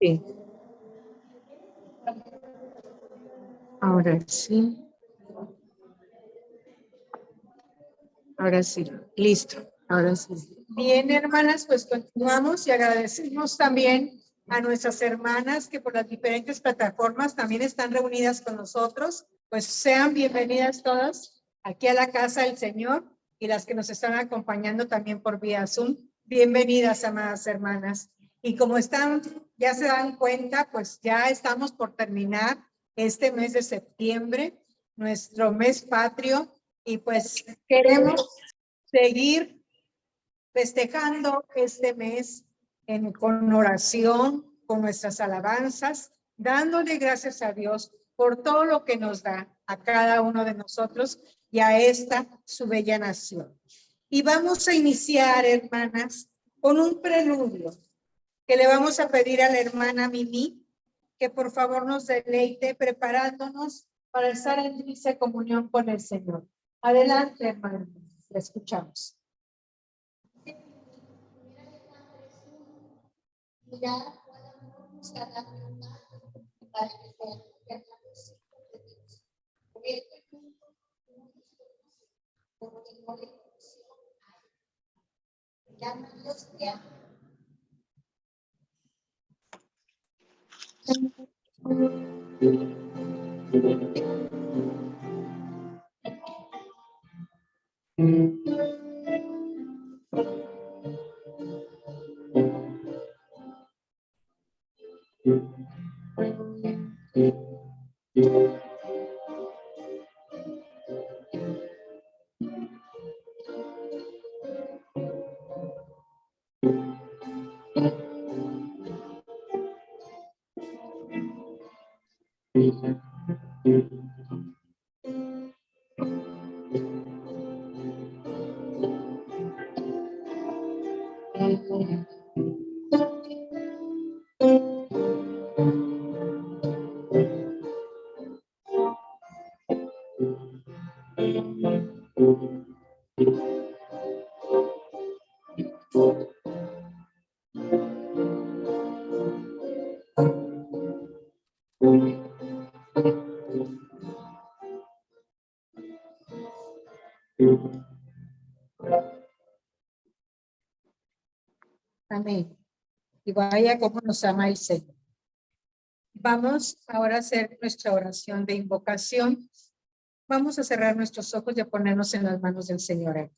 Sí. Ahora sí. Ahora sí. Listo. Ahora sí. Bien, hermanas, pues continuamos y agradecemos también a nuestras hermanas que por las diferentes plataformas también están reunidas con nosotros. Pues sean bienvenidas todas aquí a la casa del Señor y las que nos están acompañando también por vía Zoom. Bienvenidas, amadas hermanas. Y como están, ya se dan cuenta, pues ya estamos por terminar este mes de septiembre, nuestro mes patrio, y pues queremos seguir festejando este mes con oración, con nuestras alabanzas, dándole gracias a Dios por todo lo que nos da a cada uno de nosotros y a esta su bella nación. Y vamos a iniciar, hermanas, con un preludio que le vamos a pedir a la hermana Mimi que por favor nos deleite preparándonos para estar en dulce comunión con el Señor. Adelante, hermana, la escuchamos. Ya podemos buscar la verdad para que sea este punto porque no le conoció ya no Dios te ama. Amén. Y vaya como nos ama el Señor. Vamos ahora a hacer nuestra oración de invocación. Vamos a cerrar nuestros ojos y a ponernos en las manos del Señor.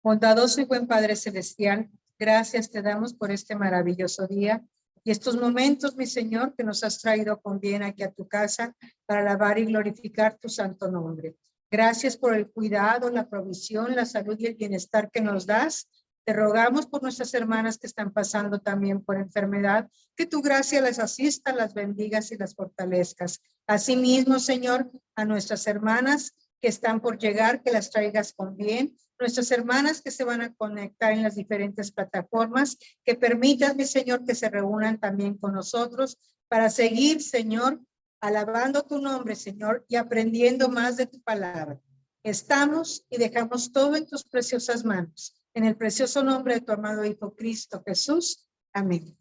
Bondadoso y buen Padre Celestial, gracias te damos por este maravilloso día y estos momentos, mi Señor, que nos has traído con bien aquí a tu casa para alabar y glorificar tu santo nombre. Gracias por el cuidado, la provisión, la salud y el bienestar que nos das. Te rogamos por nuestras hermanas que están pasando también por enfermedad, que tu gracia les asista, las bendigas y las fortalezcas. Asimismo, Señor, a nuestras hermanas que están por llegar, que las traigas con bien. Nuestras hermanas que se van a conectar en las diferentes plataformas, que permitas, mi Señor, que se reúnan también con nosotros para seguir, Señor, alabando tu nombre, Señor, y aprendiendo más de tu palabra. Estamos y dejamos todo en tus preciosas manos. En el precioso nombre de tu amado Hijo Cristo Jesús. Amén.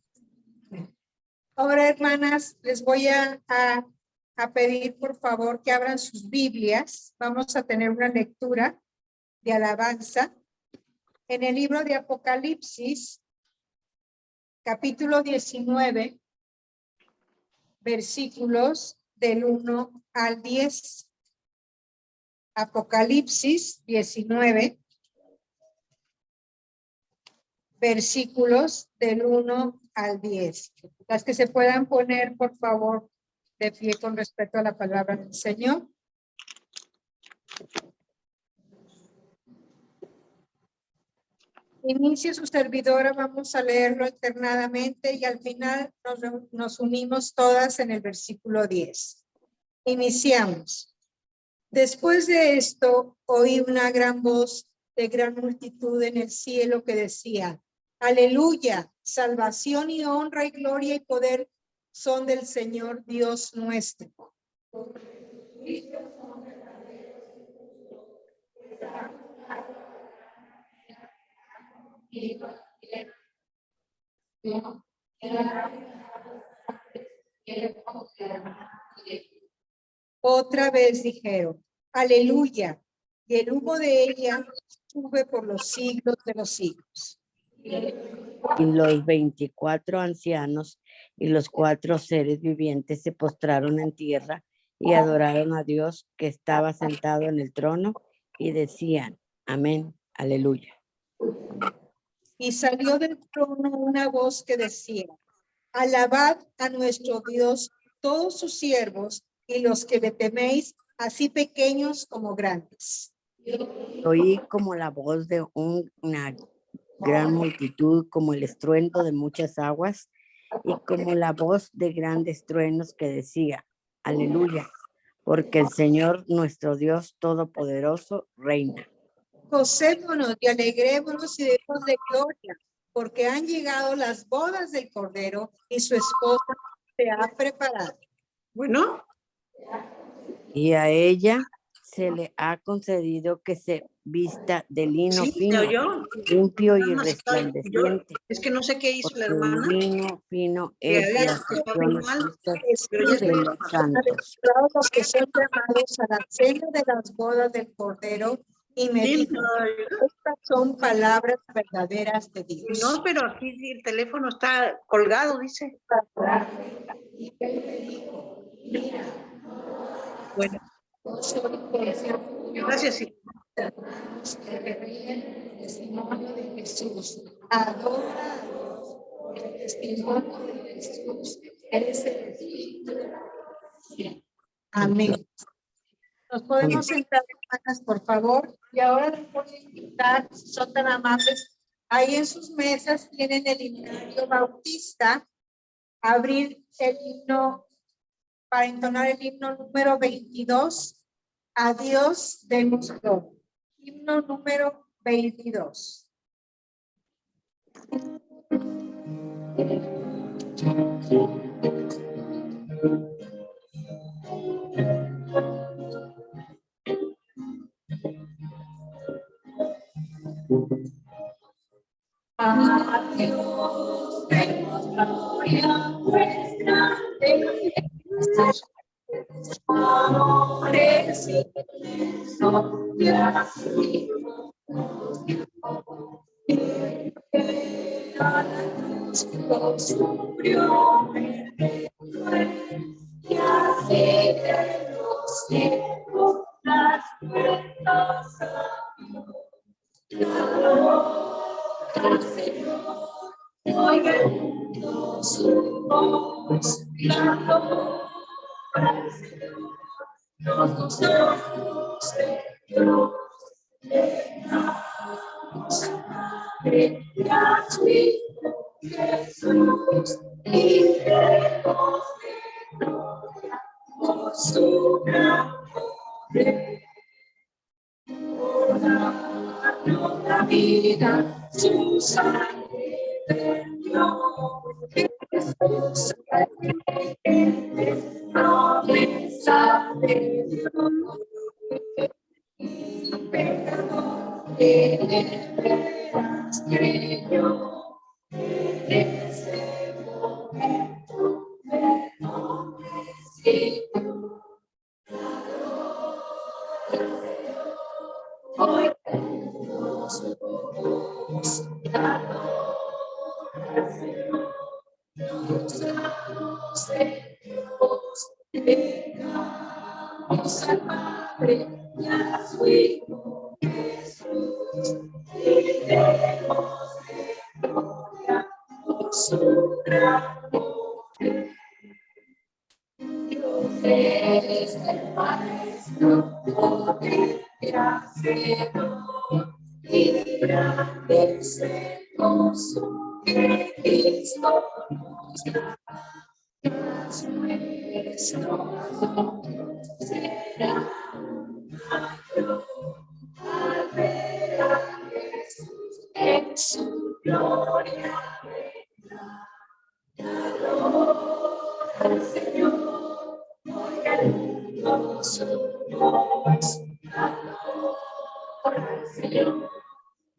Ahora, hermanas, les voy a pedir, por favor, que abran sus Biblias. Vamos a tener una lectura de alabanza en el libro de Apocalipsis, capítulo 19, versículos del 1 al 10. Apocalipsis 19, versículos del 1 al 10. Las que se puedan poner, por favor, de pie con respeto a la palabra del Señor. Inicie su servidora, vamos a leerlo alternadamente y al final nos unimos todas en el versículo 10. Iniciamos. Después de esto, oí una gran voz de gran multitud en el cielo que decía: Aleluya, salvación y honra y gloria y poder son del Señor Dios nuestro. Otra vez dijeron, aleluya, y el humo de ella sube por los siglos de los siglos. Y los 24 ancianos y los 4 seres vivientes se postraron en tierra y adoraron a Dios que estaba sentado en el trono y decían, amén, aleluya. Y salió del trono una voz que decía, alabad a nuestro Dios todos sus siervos y los que le teméis, así pequeños como grandes. Oí como la voz de una gran multitud, como el estruendo de muchas aguas y como la voz de grandes truenos que decía, aleluya, porque el Señor nuestro Dios Todopoderoso reina. Gocémonos y alegrémonos y demos de gloria, porque han llegado las bodas del Cordero y su esposa se ha preparado. Bueno. Y a ella se le ha concedido que se vista de lino fino, limpio y resplandeciente. Es que no sé qué hizo la Porque hermana. el lino fino es las acciones justas de los santos. Todos los que son llamados a la cena de las bodas del Cordero y me dijo, estas son palabras verdaderas de Dios. No, pero aquí el teléfono está colgado, dice. Bueno. Gracias, sí. El testimonio de Jesús. Adora a Dios por el testimonio de Jesús. Eres el Espíritu de la vida. Amén. Nos podemos sentar, hermanas, por favor. Y ahora les voy a invitar, si son tan amables, ahí en sus mesas tienen el himnario bautista. Abrir el himno para entonar el himno número 22. A Dios demos gloria. Himno número 22. A Dios demos gloria nuestra amores y sufrió y así de los cielos las puertas al Señor, oyendo su voz, la gloria al Señor, nos gozamos de Dios, le damos a Madre y a su Hijo Jesús, y demos de gloria por su gran poder. Por darnos la vida, su sangre vertió. Jesús, promesa de Dios. Pecador de veras creyó. En ese momento me ofreció. Hoy tenemos voz, la Señor, nos damos de Dios, llegamos al Padre y a su Hijo Jesús, y demos de gloria por su gran poder. Dios es el Maestro, poder y hacedor, y grande es el gozo que Cristo nos da. Mas nuestro será mayor al ver a Jesús en su gloria vendrá. La gloria al Señor, oyendo su voz, la gloria al Señor,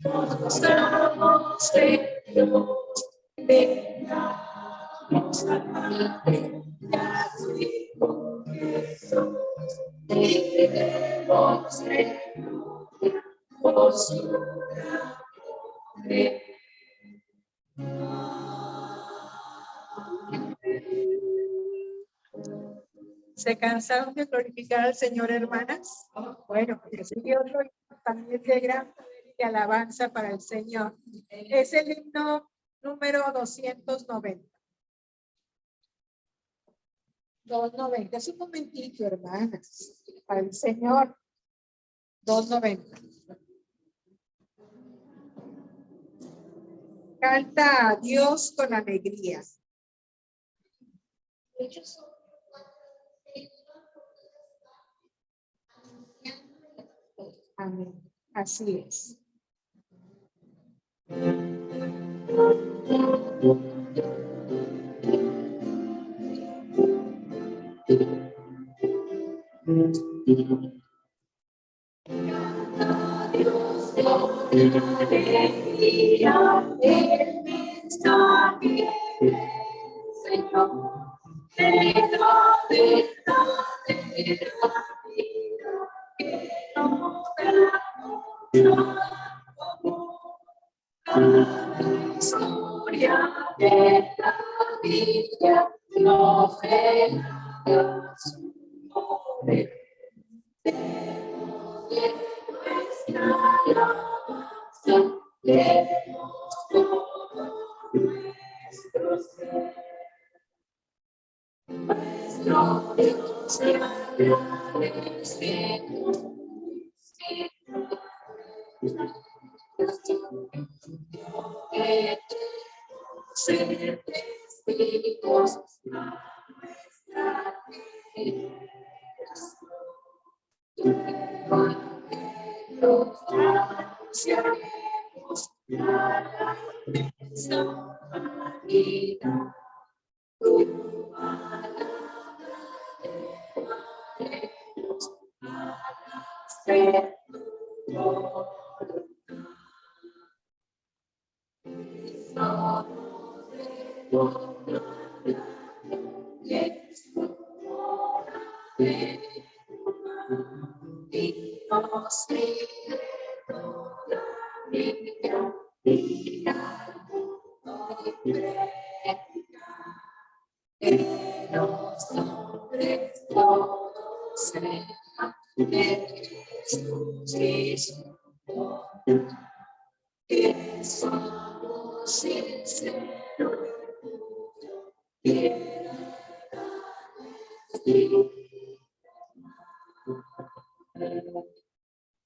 nos gozamos de Dios, vengamos al Padre y ¿Se cansaron de glorificar al Señor, hermanas? Bueno, pues sigue otro himno también de gran poder y de alabanza para el Señor. Es el himno número 290. 290. Es un momentito, hermanas, para el Señor. 290. Canta a Dios con alegría. Amén. Así es.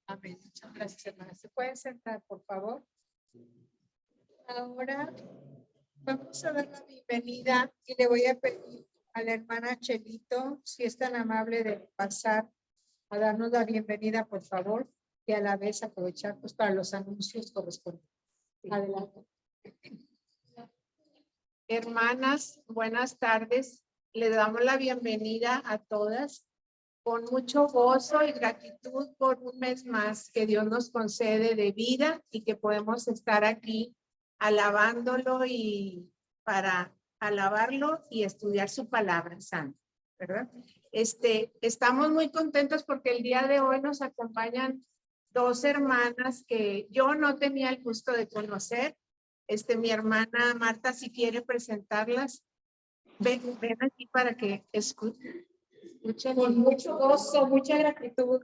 Amén. Muchas gracias, hermanas. ¿Se pueden sentar, por favor? Ahora vamos a dar la bienvenida y le voy a pedir a la hermana Chelito, si es tan amable de pasar a darnos la bienvenida, por favor, y a la vez aprovechar pues, para los anuncios correspondientes. Adelante. Hermanas, buenas tardes. Le damos la bienvenida a todas con mucho gozo y gratitud por un mes más que Dios nos concede de vida y que podemos estar aquí alabándolo y para alabarlo y estudiar su palabra santa, ¿verdad? Estamos muy contentos porque el día de hoy nos acompañan dos hermanas que yo no tenía el gusto de conocer. Mi hermana Marta, si quiere presentarlas, ven aquí para que escuchen. Con mucho gozo, mucha gratitud.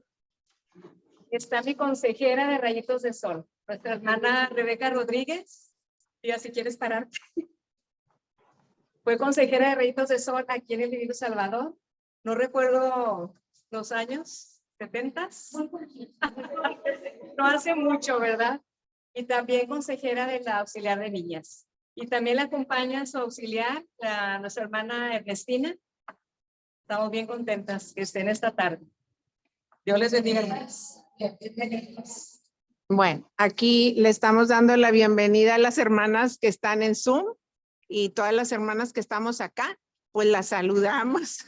Está mi consejera de Rayitos de Sol, nuestra hermana Rebeca Rodríguez. Diga si quieres pararte. Fue consejera de Rayitos de Sol aquí en el Divino Salvador. No recuerdo los años, 70s. No hace mucho, ¿verdad? Y también consejera de la auxiliar de niñas. Y también la acompaña su auxiliar, nuestra hermana Ernestina. Estamos bien contentas que estén esta tarde. Dios les bendiga más. Bueno, aquí le estamos dando la bienvenida a las hermanas que están en Zoom y todas las hermanas que estamos acá, pues las saludamos,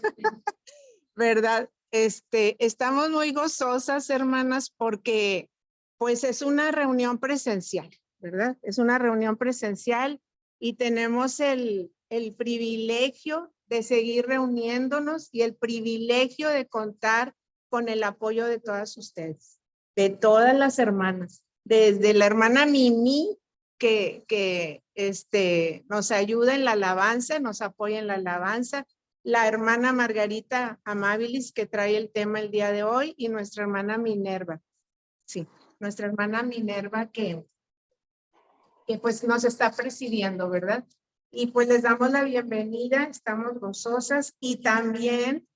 ¿verdad? Estamos muy gozosas, hermanas, porque pues es una reunión presencial, ¿verdad? Es una reunión presencial y tenemos el privilegio de seguir reuniéndonos y el privilegio de contar con el apoyo de todas ustedes, de todas las hermanas, desde la hermana Mimi, que nos ayuda en la alabanza, nos apoya en la alabanza, la hermana Margarita Amabilis, que trae el tema el día de hoy, y nuestra hermana Minerva. Sí, nuestra hermana Minerva que pues nos está presidiendo, ¿verdad? Y pues les damos la bienvenida, estamos gozosas y también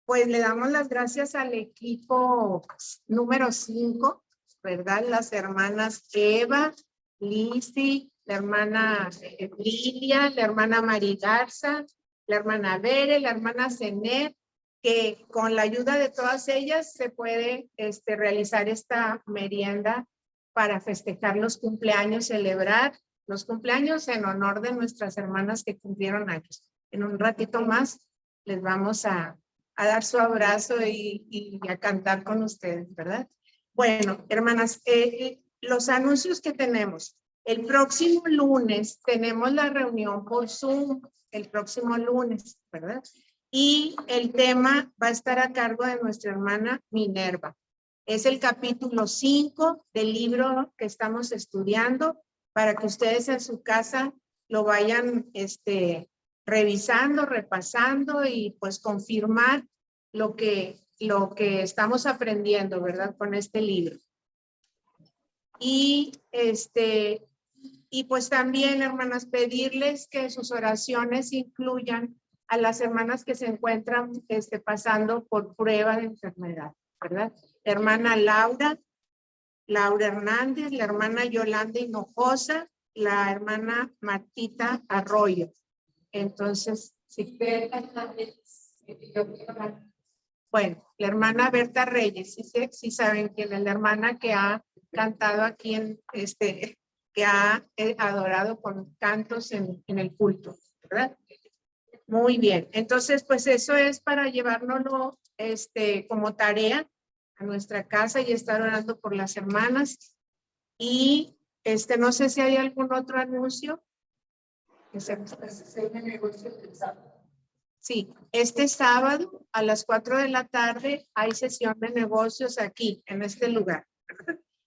pues le damos las gracias al equipo número 5, ¿verdad? Las hermanas Eva, Lizzy, la hermana Lilia, la hermana Mari Garza, la hermana Bere, la hermana Zenet, que con la ayuda de todas ellas se puede realizar esta merienda para festejar los cumpleaños, celebrar los cumpleaños en honor de nuestras hermanas que cumplieron años. En un ratito más les vamos a dar su abrazo y a cantar con ustedes, ¿verdad? Bueno, hermanas, los anuncios que tenemos. El próximo lunes tenemos la reunión por Zoom, el próximo lunes, ¿verdad? Y el tema va a estar a cargo de nuestra hermana Minerva. Es el capítulo 5 del libro que estamos estudiando para que ustedes en su casa lo vayan revisando, repasando y pues confirmar lo que estamos aprendiendo, ¿verdad? Con este libro. Y pues también, hermanas, pedirles que sus oraciones incluyan a las hermanas que se encuentran pasando por prueba de enfermedad, ¿verdad? La hermana Laura Hernández, la hermana Yolanda Hinojosa, la hermana Martita Arroyo. Entonces, si bueno, la hermana Berta Reyes, sí saben quién es la hermana que ha cantado aquí que ha adorado con cantos en el culto, ¿verdad? Muy bien, entonces pues eso es para llevárnoslo como tarea a nuestra casa y estar orando por las hermanas. Y no sé si hay algún otro anuncio. Sí, este sábado a las 4 de la tarde hay sesión de negocios aquí, en este lugar.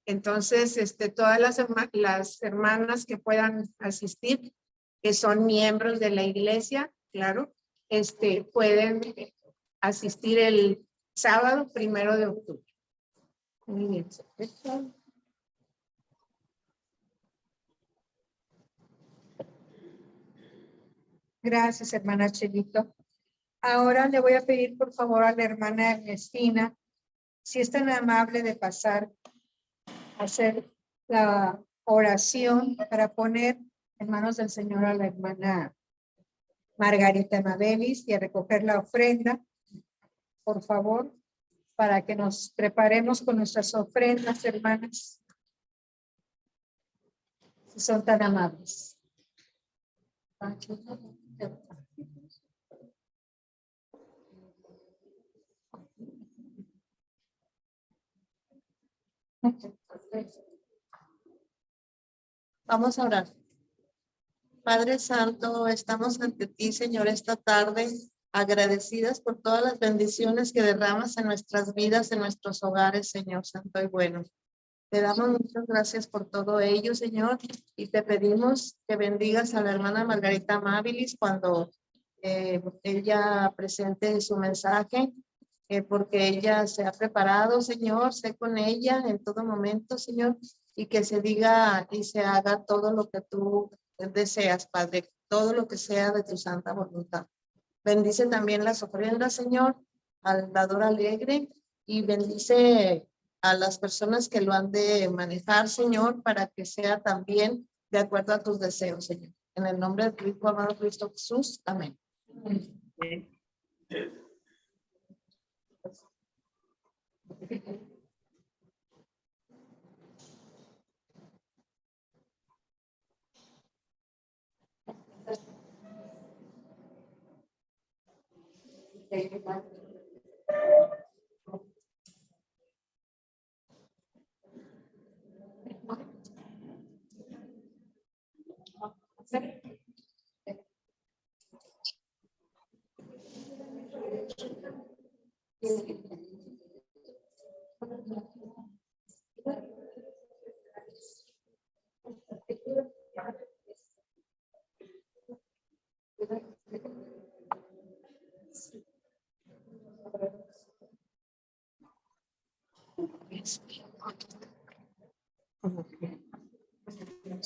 Entonces, todas las hermanas que puedan asistir, que son miembros de la iglesia, claro, pueden asistir el sábado 1 de octubre. Muy bien. Gracias, hermana Chelito. Ahora le voy a pedir, por favor, a la hermana Ernestina, si es tan amable de pasar a hacer la oración para poner en manos del Señor a la hermana Margarita Mabelis y a recoger la ofrenda, por favor, para que nos preparemos con nuestras ofrendas, hermanas, si son tan amables. Vamos a orar. Padre Santo, estamos ante ti, Señor, esta tarde, agradecidas por todas las bendiciones que derramas en nuestras vidas, en nuestros hogares, Señor Santo y bueno. Te damos muchas gracias por todo ello, Señor, y te pedimos que bendigas a la hermana Margarita Amabilis cuando ella presente su mensaje, porque ella se ha preparado, Señor, sé con ella en todo momento, Señor, y que se diga y se haga todo lo que tú deseas, Padre, todo lo que sea de tu santa voluntad. Bendice también las ofrendas, Señor, al dador alegre, y bendice a las personas que lo han de manejar, Señor, para que sea también de acuerdo a tus deseos, Señor. En el nombre de tu Hijo amado Cristo Jesús. Amén.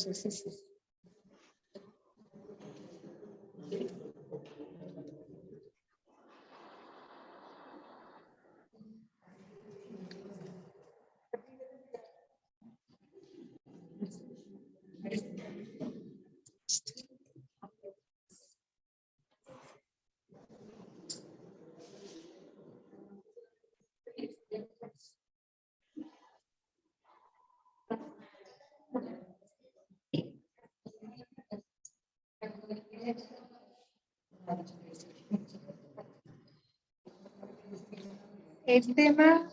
Sí, sí, sí. El tema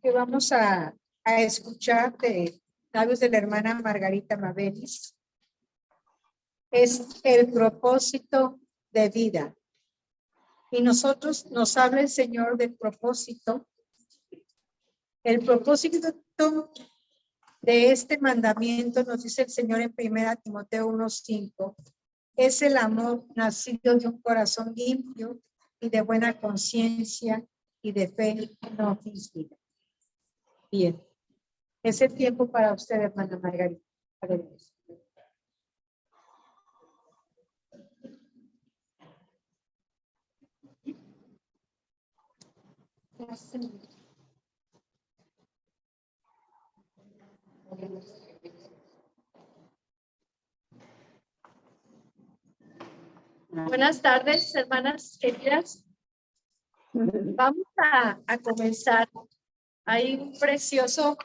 que vamos a escuchar de labios de la hermana Margarita Mabelis es el propósito de vida. Y nosotros nos habla el Señor del propósito. El propósito de este mandamiento, nos dice el Señor en 1 Timoteo 1:5, es el amor nacido de un corazón limpio y de buena conciencia y de fe no fingida. Bien, es el tiempo para usted, hermana Margarita. Adelante. Buenas tardes, hermanas queridas. Vamos a comenzar. Hay un precioso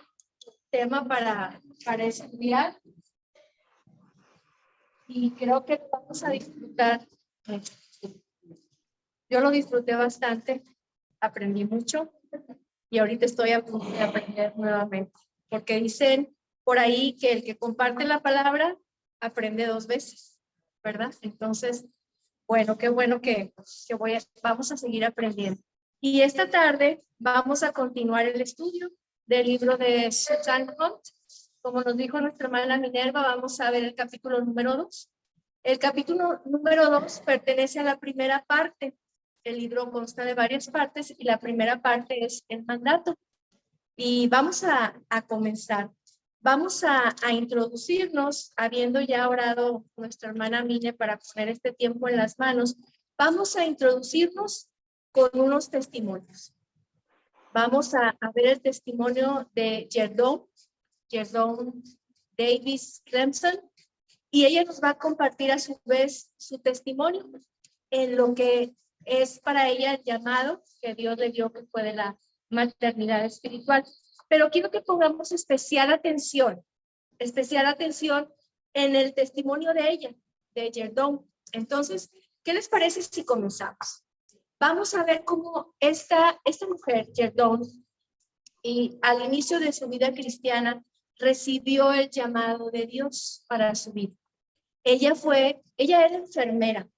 tema para estudiar y creo que vamos a disfrutar. Yo lo disfruté bastante, aprendí mucho y ahorita estoy a punto de aprender nuevamente, porque dicen por ahí que el que comparte la palabra aprende 2 veces, ¿verdad? Entonces, bueno, qué bueno que vamos a seguir aprendiendo. Y esta tarde vamos a continuar el estudio del libro de Susan Hunt. Como nos dijo nuestra hermana Minerva, vamos a ver el capítulo número 2. El capítulo número 2 pertenece a la primera parte. El libro consta de varias partes y la primera parte es el mandato. Y vamos a comenzar. Vamos a introducirnos, habiendo ya orado nuestra hermana Mine para poner este tiempo en las manos, vamos a introducirnos con unos testimonios. Vamos a ver el testimonio de Yerdon Davis Clemson, y ella nos va a compartir a su vez su testimonio en lo que es para ella el llamado que Dios le dio, que fue de la maternidad espiritual. Pero quiero que pongamos especial atención en el testimonio de ella, de Yerdon. Entonces, ¿qué les parece si comenzamos? Vamos a ver cómo esta mujer, Yerdon, y al inicio de su vida cristiana, recibió el llamado de Dios para su vida. Ella era enfermera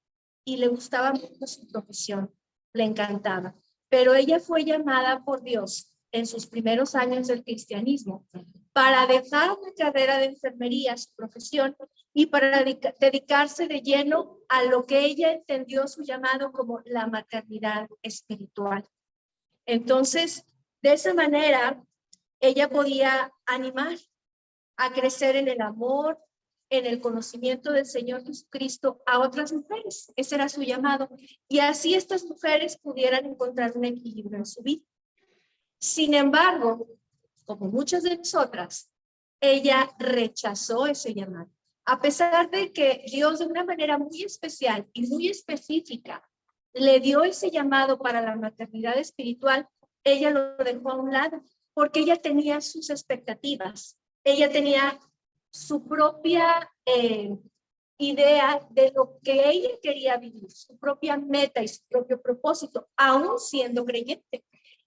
y le gustaba mucho su profesión, le encantaba, pero ella fue llamada por Dios en sus primeros años del cristianismo para dejar la carrera de enfermería, su profesión, y para dedicarse de lleno a lo que ella entendió su llamado como la maternidad espiritual. Entonces, de esa manera, ella podía animar a crecer en el amor, en el conocimiento del Señor Jesucristo a otras mujeres. Ese era su llamado. Y así estas mujeres pudieran encontrar un equilibrio en su vida. Sin embargo, como muchas de nosotras, ella rechazó ese llamado. A pesar de que Dios de una manera muy especial y muy específica le dio ese llamado para la maternidad espiritual, ella lo dejó a un lado porque ella tenía sus expectativas. Ella tenía su propia idea de lo que ella quería vivir, su propia meta y su propio propósito, aún siendo creyente.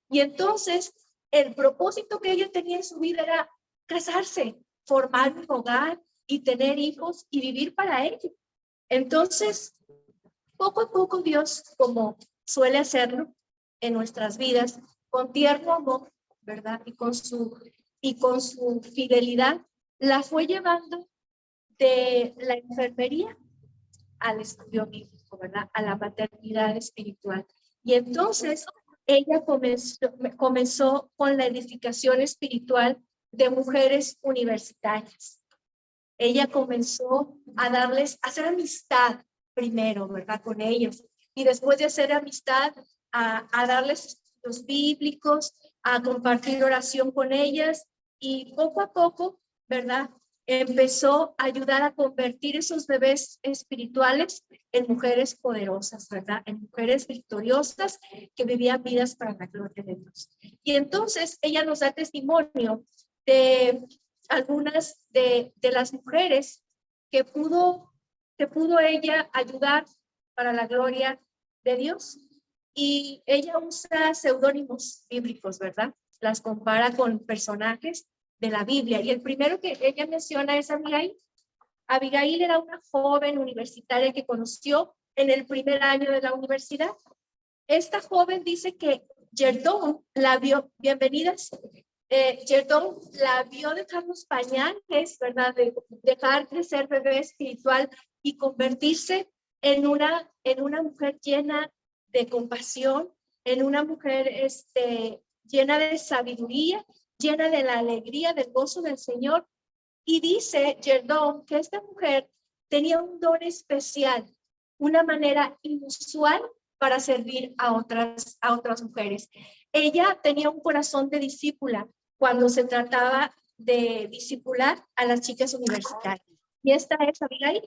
Y entonces, el propósito que ella tenía en su vida era casarse, formar un hogar y tener hijos y vivir para ello. Entonces, poco a poco Dios, como suele hacerlo en nuestras vidas, con tierno amor, ¿verdad? Y con su fidelidad, la fue llevando de la enfermería al estudio bíblico, ¿verdad? A la maternidad espiritual. Y entonces ella comenzó con la edificación espiritual de mujeres universitarias. ella comenzó a darles, a hacer amistad primero, ¿verdad? Con ellos. Y después de hacer amistad, a darles estudios bíblicos, a compartir oración con ellas. Y poco a poco, ¿verdad? Empezó a ayudar a convertir esos bebés espirituales en mujeres poderosas, ¿verdad? En mujeres victoriosas que vivían vidas para la gloria de Dios. Y entonces ella nos da testimonio de algunas de las mujeres que pudo ella ayudar para la gloria de Dios. Y ella usa seudónimos bíblicos, ¿verdad? Las compara con personajes de la Biblia. Y el primero que ella menciona es Abigail. Abigail era una joven universitaria que conoció en el primer año de la universidad. Esta joven dice que Yerdón la vio, bienvenidas, Yerdón la vio dejar los pañales, ¿verdad? De dejar crecer bebé espiritual y convertirse en una mujer llena de compasión, en una mujer llena de sabiduría, llena de la alegría, del gozo del Señor. Y dice Yerdón que esta mujer tenía un don especial, una manera inusual para servir a otras mujeres. Ella tenía un corazón de discípula cuando se trataba de discipular a las chicas universitarias. Y esta es Abigail.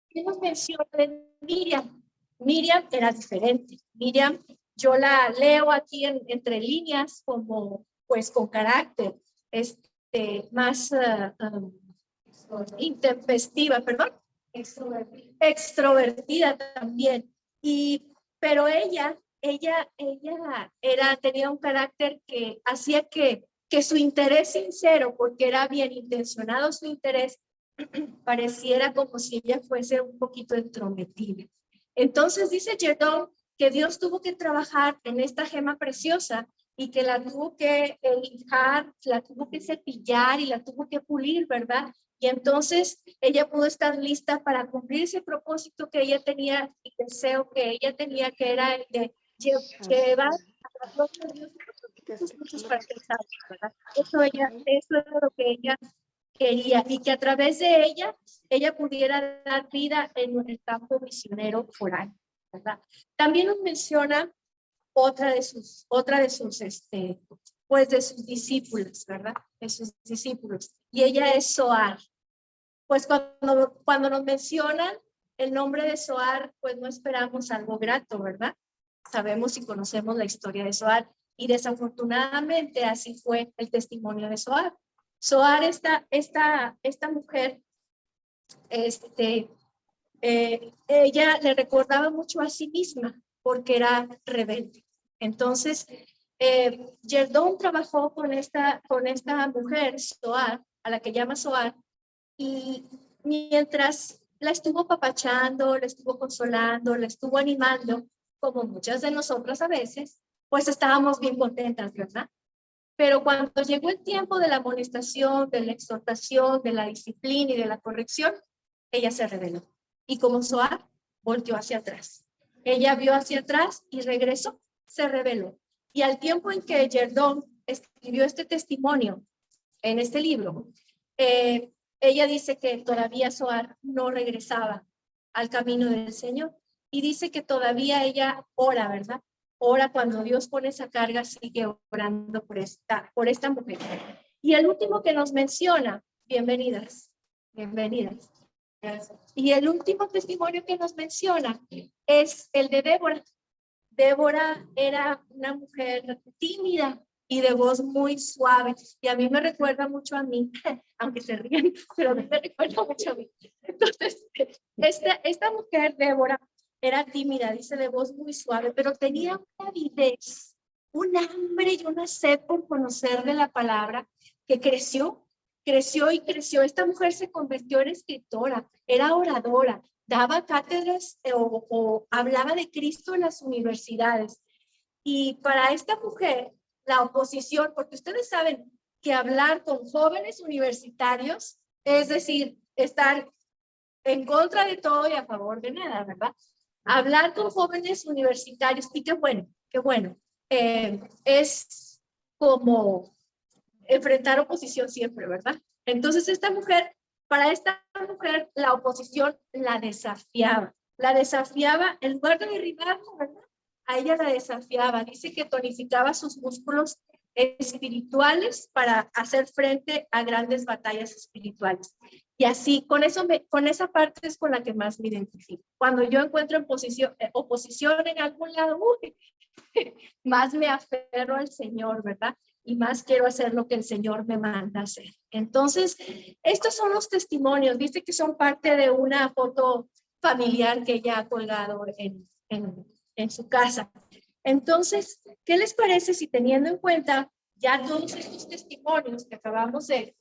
¿Qué nos menciona de Miriam? Miriam era diferente. Miriam, yo la leo aquí entre líneas como, pues, con carácter, más intempestiva, perdón. Extrovertida también. Pero ella tenía un carácter que hacía que su interés sincero, porque era bien intencionado su interés, pareciera como si ella fuese un poquito entrometida. Entonces dice Yerdón que Dios tuvo que trabajar en esta gema preciosa y que la tuvo que lijar, la tuvo que cepillar y la tuvo que pulir, ¿verdad? Y entonces ella pudo estar lista para cumplir ese propósito que ella tenía y deseo que ella tenía, que era el de llevar a la gloria de Dios muchos para pensar, ¿verdad? Eso era lo que ella quería, y que a través de ella pudiera dar vida en el campo misionero foráneo, ¿verdad? También nos menciona otra de sus pues de sus discípulos, ¿verdad? De sus discípulos. Y ella es Zoar. Pues cuando nos mencionan el nombre de Zoar, pues no esperamos algo grato, ¿verdad? Sabemos y conocemos la historia de Zoar, y desafortunadamente así fue el testimonio de Zoar. Zoar, esta mujer, ella le recordaba mucho a sí misma porque era rebelde. Entonces, Yerdón trabajó con esta mujer, Zoar, a la que llama Zoar, y mientras la estuvo papachando, la estuvo consolando, la estuvo animando, como muchas de nosotras a veces, pues estábamos bien contentas, ¿verdad? Pero cuando llegó el tiempo de la amonestación, de la exhortación, de la disciplina y de la corrección, ella se rebeló. Y como Zoar, volteó hacia atrás. Ella vio hacia atrás y regresó, se rebeló. Y al tiempo en que Yerdón escribió este testimonio en este libro, ella dice que todavía Zoar no regresaba al camino del Señor. Y dice que todavía ella ora, ¿verdad? Ora cuando Dios pone esa carga, sigue orando por esta mujer. Y el último que nos menciona, bienvenidas. Y el último testimonio que nos menciona es el de Débora. Débora era una mujer tímida y de voz muy suave. Y a mí me recuerda mucho a mí, aunque se ríen, pero a mí me recuerda mucho a mí. Entonces, esta mujer, Débora, era tímida, dice, de voz muy suave, pero tenía una avidez, un hambre y una sed por conocer de la palabra que creció. Esta mujer se convirtió en escritora, era oradora, daba cátedras o hablaba de Cristo en las universidades. Y para esta mujer, la oposición, porque ustedes saben que hablar con jóvenes universitarios, es decir, estar en contra de todo y a favor de nada, ¿verdad? Hablar con jóvenes universitarios, y qué bueno, es como enfrentar oposición siempre, ¿verdad? Entonces esta mujer, Para esta mujer, la oposición la desafiaba. La desafiaba, en lugar de derribarla, ¿verdad? A ella la desafiaba. Dice que tonificaba sus músculos espirituales para hacer frente a grandes batallas espirituales. Y así, con esa parte es con la que más me identifico. Cuando yo encuentro oposición en algún lado, más me aferro al Señor, ¿verdad? Y más quiero hacer lo que el Señor me manda hacer. Entonces, estos son los testimonios. Dice que son parte de una foto familiar que ella ha colgado en su casa. Entonces, ¿qué les parece si teniendo en cuenta ya todos estos testimonios que acabamos de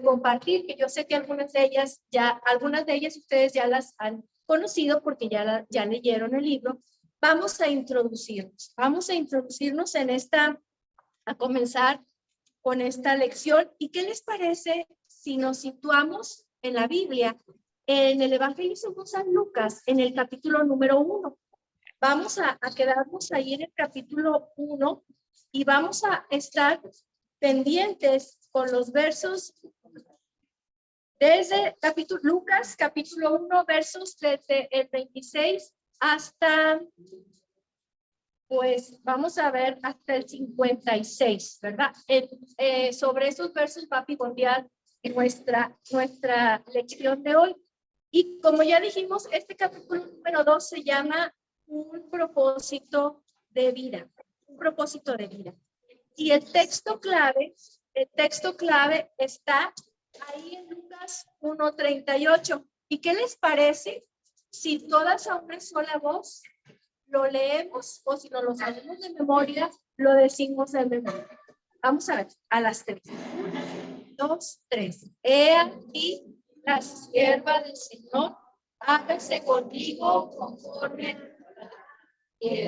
compartir, que yo sé que algunas de ellas ustedes ya las han conocido porque ya leyeron el libro, vamos a introducirnos a comenzar con esta lección. ¿Y qué les parece si nos situamos en la Biblia, en el Evangelio según San Lucas, en el capítulo número 1? Vamos a quedarnos ahí en el capítulo 1 y vamos a estar pendientes con los versos desde Lucas, capítulo 1, versos desde el 26 hasta, pues vamos a ver hasta el 56, ¿verdad? Sobre esos versos va a pivotear nuestra lección de hoy. Y como ya dijimos, este capítulo número 2 se llama un propósito de vida, un propósito de vida. Y el texto clave está ahí en Lucas 1:38. ¿Y qué les parece si todas a una sola voz lo leemos, o si no lo sabemos de memoria, lo decimos de memoria? Vamos a ver, a las 3. 1, 2, 3. He aquí la sierva del Señor, hágase conmigo conforme. Y el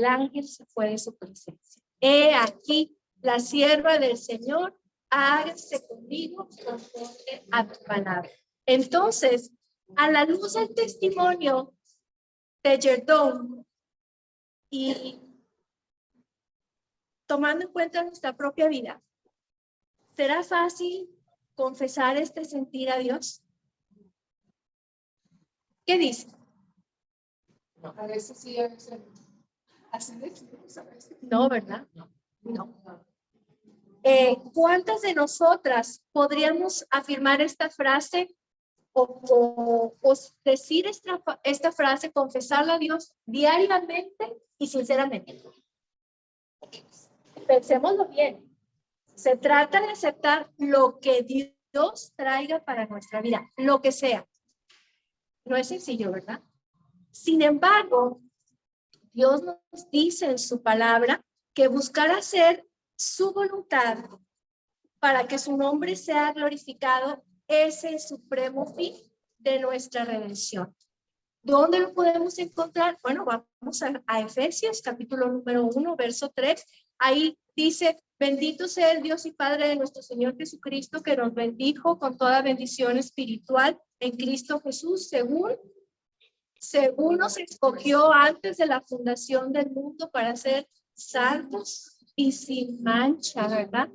ángel se fue de su presencia. He aquí la sierva del Señor, hágase conmigo conforme a tu palabra. Entonces, a la luz del testimonio de Yerdón y tomando en cuenta nuestra propia vida, ¿será fácil confesar este sentir a Dios? ¿Qué dice? A veces sí, a veces no, ¿verdad? No. ¿Cuántas de nosotras podríamos afirmar esta frase o decir esta frase, confesarla a Dios diariamente y sinceramente? Pensémoslo bien. Se trata de aceptar lo que Dios traiga para nuestra vida, lo que sea. No es sencillo, ¿verdad? Sin embargo, Dios nos dice en su palabra que buscar hacer su voluntad para que su nombre sea glorificado es el supremo fin de nuestra redención. ¿Dónde lo podemos encontrar? Bueno, vamos a Efesios, capítulo número 1, verso 3. Ahí dice: bendito sea el Dios y Padre de nuestro Señor Jesucristo, que nos bendijo con toda bendición espiritual en Cristo Jesús, según nos escogió antes de la fundación del mundo para ser santos y sin mancha, ¿verdad?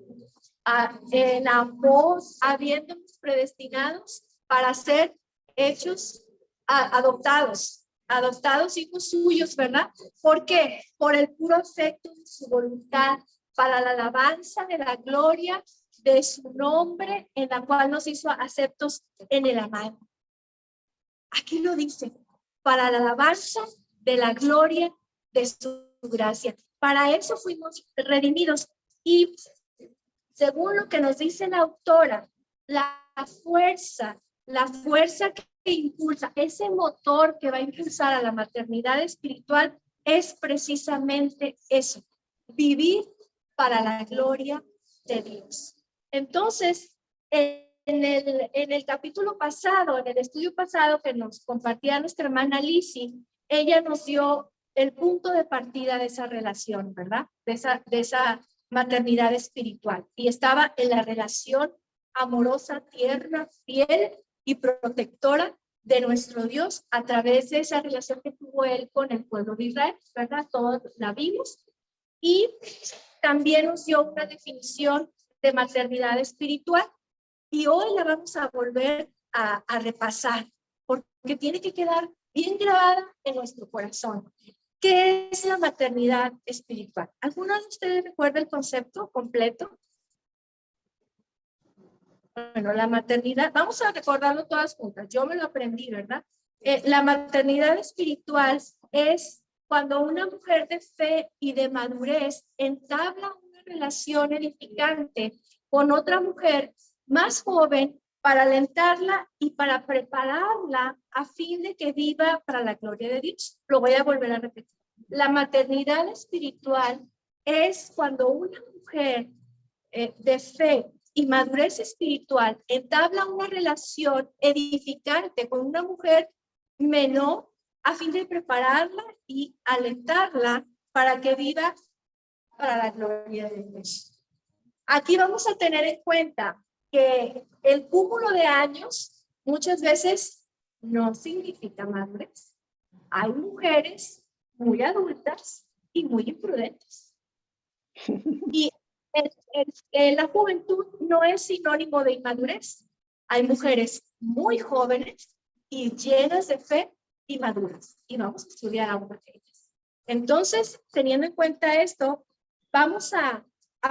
En amor, habiéndonos predestinados para ser hechos adoptados hijos suyos, ¿verdad? ¿Por qué? Por el puro afecto de su voluntad, para la alabanza de la gloria de su nombre, en la cual nos hizo aceptos en el amado. Aquí lo dice: para la alabanza de la gloria de su gracia. Para eso fuimos redimidos. Y según lo que nos dice la autora, la fuerza que impulsa, ese motor que va a impulsar a la maternidad espiritual es precisamente eso: vivir para la gloria de Dios. Entonces, en el capítulo pasado, en el estudio pasado que nos compartía nuestra hermana Lizzie, ella nos dio el punto de partida de esa relación, ¿verdad? De esa maternidad espiritual. Y estaba en la relación amorosa, tierna, fiel y protectora de nuestro Dios a través de esa relación que tuvo él con el pueblo de Israel, ¿verdad? Todos la vimos. Y también nos dio una definición de maternidad espiritual y hoy la vamos a volver a repasar porque tiene que quedar bien grabada en nuestro corazón. ¿Qué es la maternidad espiritual? ¿Alguno de ustedes recuerda el concepto completo? Bueno, la maternidad, vamos a recordarlo todas juntas. Yo me lo aprendí, ¿verdad? La maternidad espiritual es cuando una mujer de fe y de madurez entabla una relación edificante con otra mujer más joven para alentarla y para prepararla a fin de que viva para la gloria de Dios. Lo voy a volver a repetir. La maternidad espiritual es cuando una mujer de fe y madurez espiritual entabla una relación edificante con una mujer menor a fin de prepararla y alentarla para que viva para la gloria de Dios. Aquí vamos a tener en cuenta que el cúmulo de años muchas veces no significa madurez. Hay mujeres muy adultas y muy imprudentes. Y la juventud no es sinónimo de inmadurez. Hay mujeres muy jóvenes y llenas de fe y maduras. Y vamos a estudiar a una de ellas. Entonces, teniendo en cuenta esto, vamos a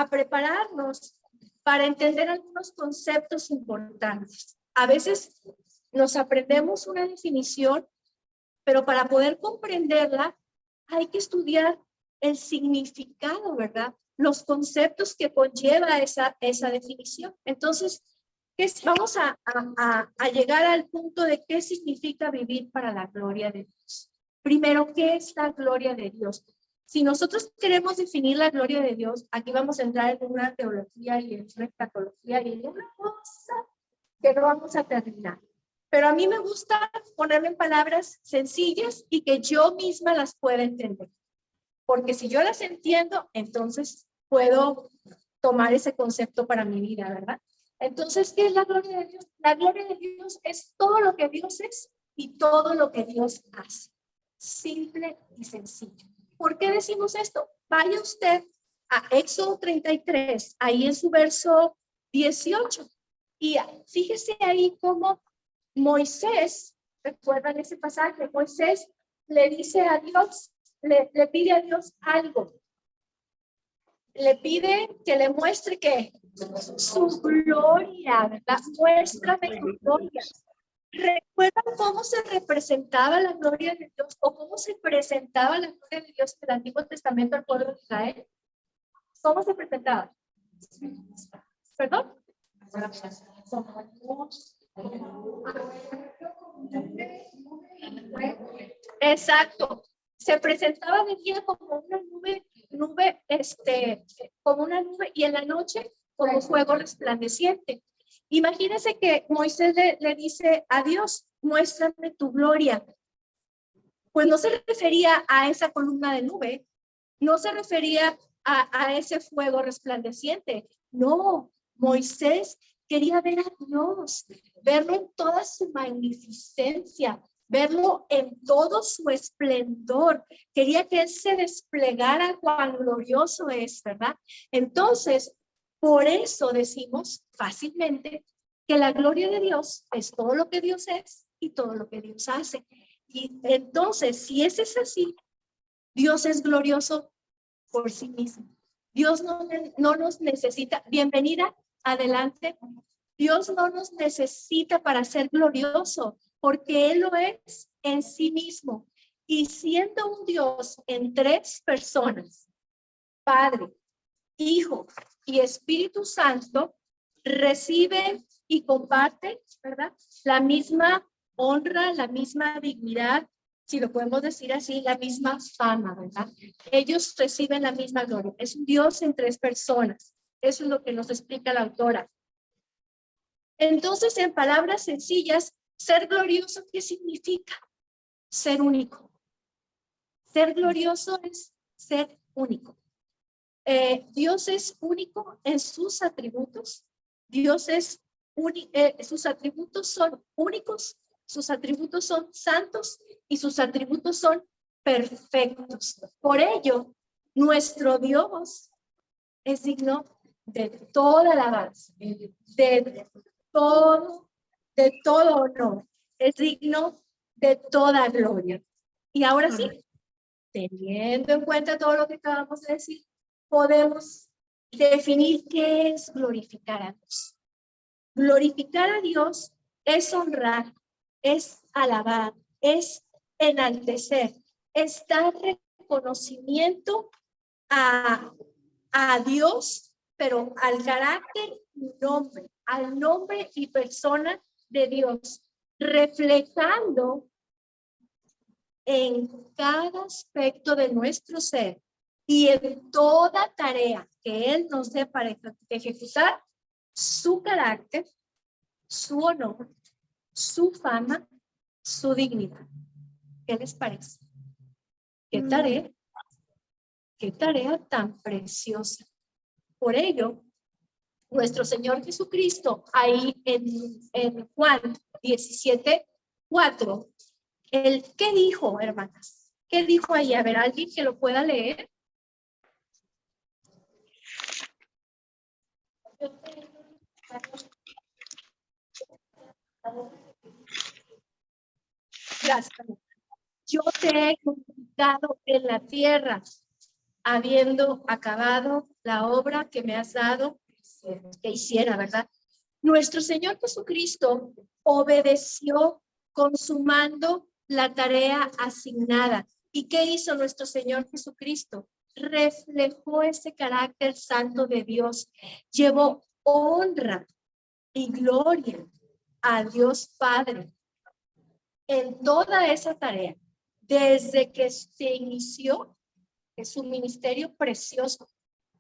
prepararnos para entender algunos conceptos importantes. A veces nos aprendemos una definición, pero para poder comprenderla hay que estudiar el significado, ¿verdad? Los conceptos que conlleva esa definición. Entonces, vamos a llegar al punto de qué significa vivir para la gloria de Dios. Primero, ¿qué es la gloria de Dios? Si nosotros queremos definir la gloria de Dios, aquí vamos a entrar en una teología y en una escatología y en una cosa que no vamos a terminar. Pero a mí me gusta ponerlo en palabras sencillas y que yo misma las pueda entender. Porque si yo las entiendo, entonces puedo tomar ese concepto para mi vida, ¿verdad? Entonces, ¿qué es la gloria de Dios? La gloria de Dios es todo lo que Dios es y todo lo que Dios hace. Simple y sencillo. ¿Por qué decimos esto? Vaya usted a Éxodo 33, ahí en su verso 18. Y fíjese ahí cómo Moisés, ¿recuerdan ese pasaje? Moisés le dice a Dios, le pide a Dios algo. Le pide que le muestre que su gloria, ¿verdad? Muéstrame tu gloria. ¿Recuerdan cómo se representaba la gloria de Dios o cómo se presentaba la gloria de Dios en el Antiguo Testamento al pueblo de Israel? ¿Cómo se presentaba? ¿Perdón? Exacto. Se presentaba de día como una nube, como una nube, y en la noche como fuego resplandeciente. Imagínense que Moisés le dice a Dios, muéstrame tu gloria. Pues no se refería a esa columna de nube, no se refería a ese fuego resplandeciente. No, Moisés quería ver a Dios, verlo en toda su magnificencia, verlo en todo su esplendor. Quería que él se desplegara cuán glorioso es, ¿verdad? Entonces, por eso decimos fácilmente que la gloria de Dios es todo lo que Dios es y todo lo que Dios hace. Y entonces, si ese es así, Dios es glorioso por sí mismo. Dios no nos necesita. Bienvenida, adelante. Dios no nos necesita para ser glorioso, porque Él lo es en sí mismo. Y siendo un Dios en tres personas, Padre, Hijo y Espíritu Santo, reciben y comparten, ¿verdad? La misma honra, la misma dignidad, si lo podemos decir así, la misma fama, ¿verdad? Ellos reciben la misma gloria. Es un Dios en tres personas. Eso es lo que nos explica la autora. Entonces, en palabras sencillas, ser glorioso, ¿qué significa? Ser único. Ser glorioso es ser único. Dios es único en sus atributos. Dios es sus atributos son únicos, sus atributos son santos y sus atributos son perfectos. Por ello, nuestro Dios es digno de toda alabanza, de todo honor. Es digno de toda gloria. Y ahora sí, teniendo en cuenta todo lo que acabamos de decir, podemos definir qué es glorificar a Dios. Glorificar a Dios es honrar, es alabar, es enaltecer, es dar reconocimiento a Dios, pero al carácter y nombre, al nombre y persona de Dios, reflejando en cada aspecto de nuestro ser y en toda tarea que Él nos dé para ejecutar su carácter, su honor, su fama, su dignidad. ¿Qué les parece? ¿Qué tarea tan preciosa? Por ello, nuestro Señor Jesucristo, ahí en Juan 17:4, ¿qué dijo, hermanas? ¿Qué dijo ahí? A ver, ¿alguien que lo pueda leer? Gracias. Yo te he glorificado en la tierra, habiendo acabado la obra que me has dado que hiciera, ¿verdad? Nuestro Señor Jesucristo obedeció consumando la tarea asignada. ¿Y qué hizo nuestro Señor Jesucristo? Reflejó ese carácter santo de Dios, llevó honra y gloria a Dios Padre en toda esa tarea, desde que se inició su ministerio precioso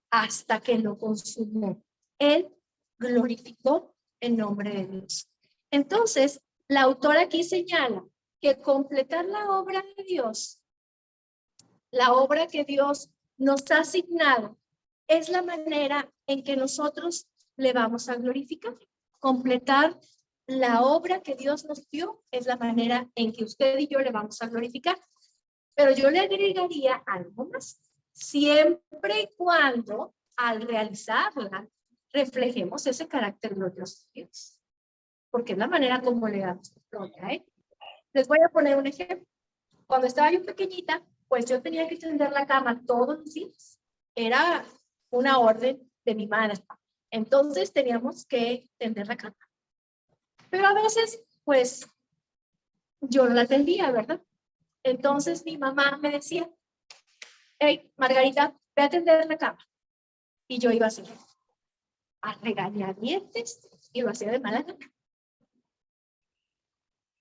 hasta que lo consumó. Él glorificó el nombre de Dios. Entonces, la autora aquí señala que completar la obra de Dios, la obra que Dios nos ha asignado, es la manera en que nosotros le vamos a glorificar. Completar la obra que Dios nos dio es la manera en que usted y yo le vamos a glorificar. Pero yo le agregaría algo más. Siempre y cuando al realizarla reflejemos ese carácter glorioso de Dios. Porque es la manera como le damos gloria, ¿eh? Les voy a poner un ejemplo. Cuando estaba yo pequeñita, pues yo tenía que tender la cama todos los días. Era una orden de mi madre. Entonces teníamos que tender la cama. Pero a veces, pues, yo no la tendía, ¿verdad? Entonces mi mamá me decía, hey, Margarita, ve a tender la cama. Y yo iba así, a regañadientes, y lo hacía de mala gana.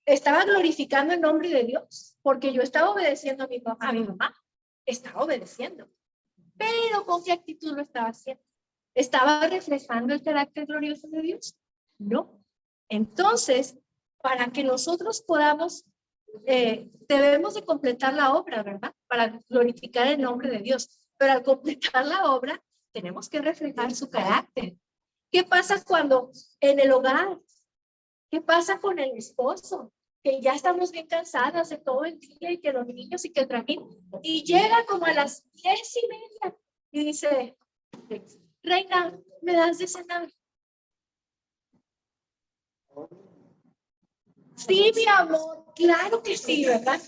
Estaba glorificando el nombre de Dios, porque yo estaba obedeciendo a mi mamá. Estaba obedeciendo. Pero ¿con qué actitud lo estaba haciendo? ¿Estaba reflejando el carácter glorioso de Dios? No. Entonces, para que nosotros podamos, debemos de completar la obra, ¿verdad? Para glorificar el nombre de Dios. Pero al completar la obra, tenemos que reflejar su carácter. ¿Qué pasa cuando en el hogar? ¿Qué pasa con el esposo? Que ya estamos bien cansadas de todo el día y que los niños y que el trajín. Y llega como a las 10:30 y dice, reina, ¿me das de cenar? Sí, mi amor, claro que sí, ¿verdad?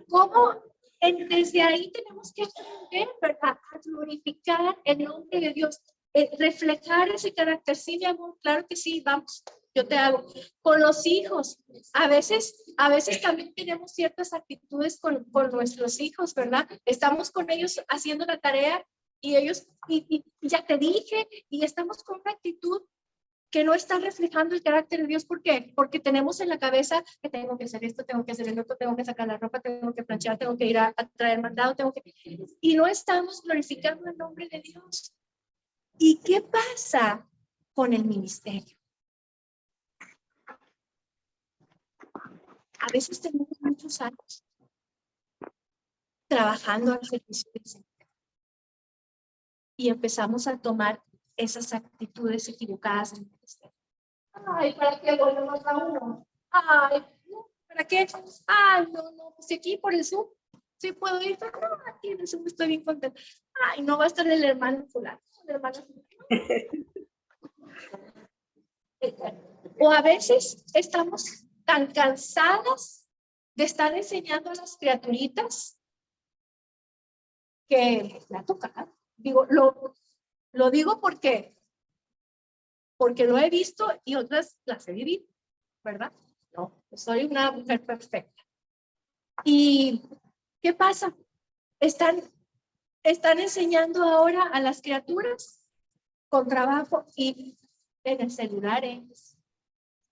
¿Cómo? Desde ahí tenemos que aprender, ¿verdad? A glorificar el nombre de Dios, reflejar ese carácter. Sí, mi amor, claro que sí, vamos, yo te hago. Con los hijos, a veces también tenemos ciertas actitudes con nuestros hijos, ¿verdad? Estamos con ellos haciendo la tarea y ellos, y ya te dije, y estamos con una actitud que no está reflejando el carácter de Dios. ¿Por qué? Porque tenemos en la cabeza que tengo que hacer esto, tengo que hacer el otro, tengo que sacar la ropa, tengo que planchar, tengo que ir a traer mandado, y no estamos glorificando el nombre de Dios. ¿Y qué pasa con el ministerio? A veces tenemos muchos años trabajando al servicio del Señor y empezamos a tomar esas actitudes equivocadas en el ministerio. Ay, ¿para qué volvemos a uno? Ay, no, ¿para qué? Ay, no, pues aquí por el Zoom sí puedo ir, pero no, aquí en el Zoom estoy bien contenta. Ay, no va a estar el hermano fulano. con hermanas. O a veces estamos tan cansadas de estar enseñando a las criaturitas que la toca. Digo, lo digo porque lo he visto y otras las he vivido, ¿verdad? No, soy una mujer perfecta. ¿Y qué pasa? Están enseñando ahora a las criaturas con trabajo y en el celular.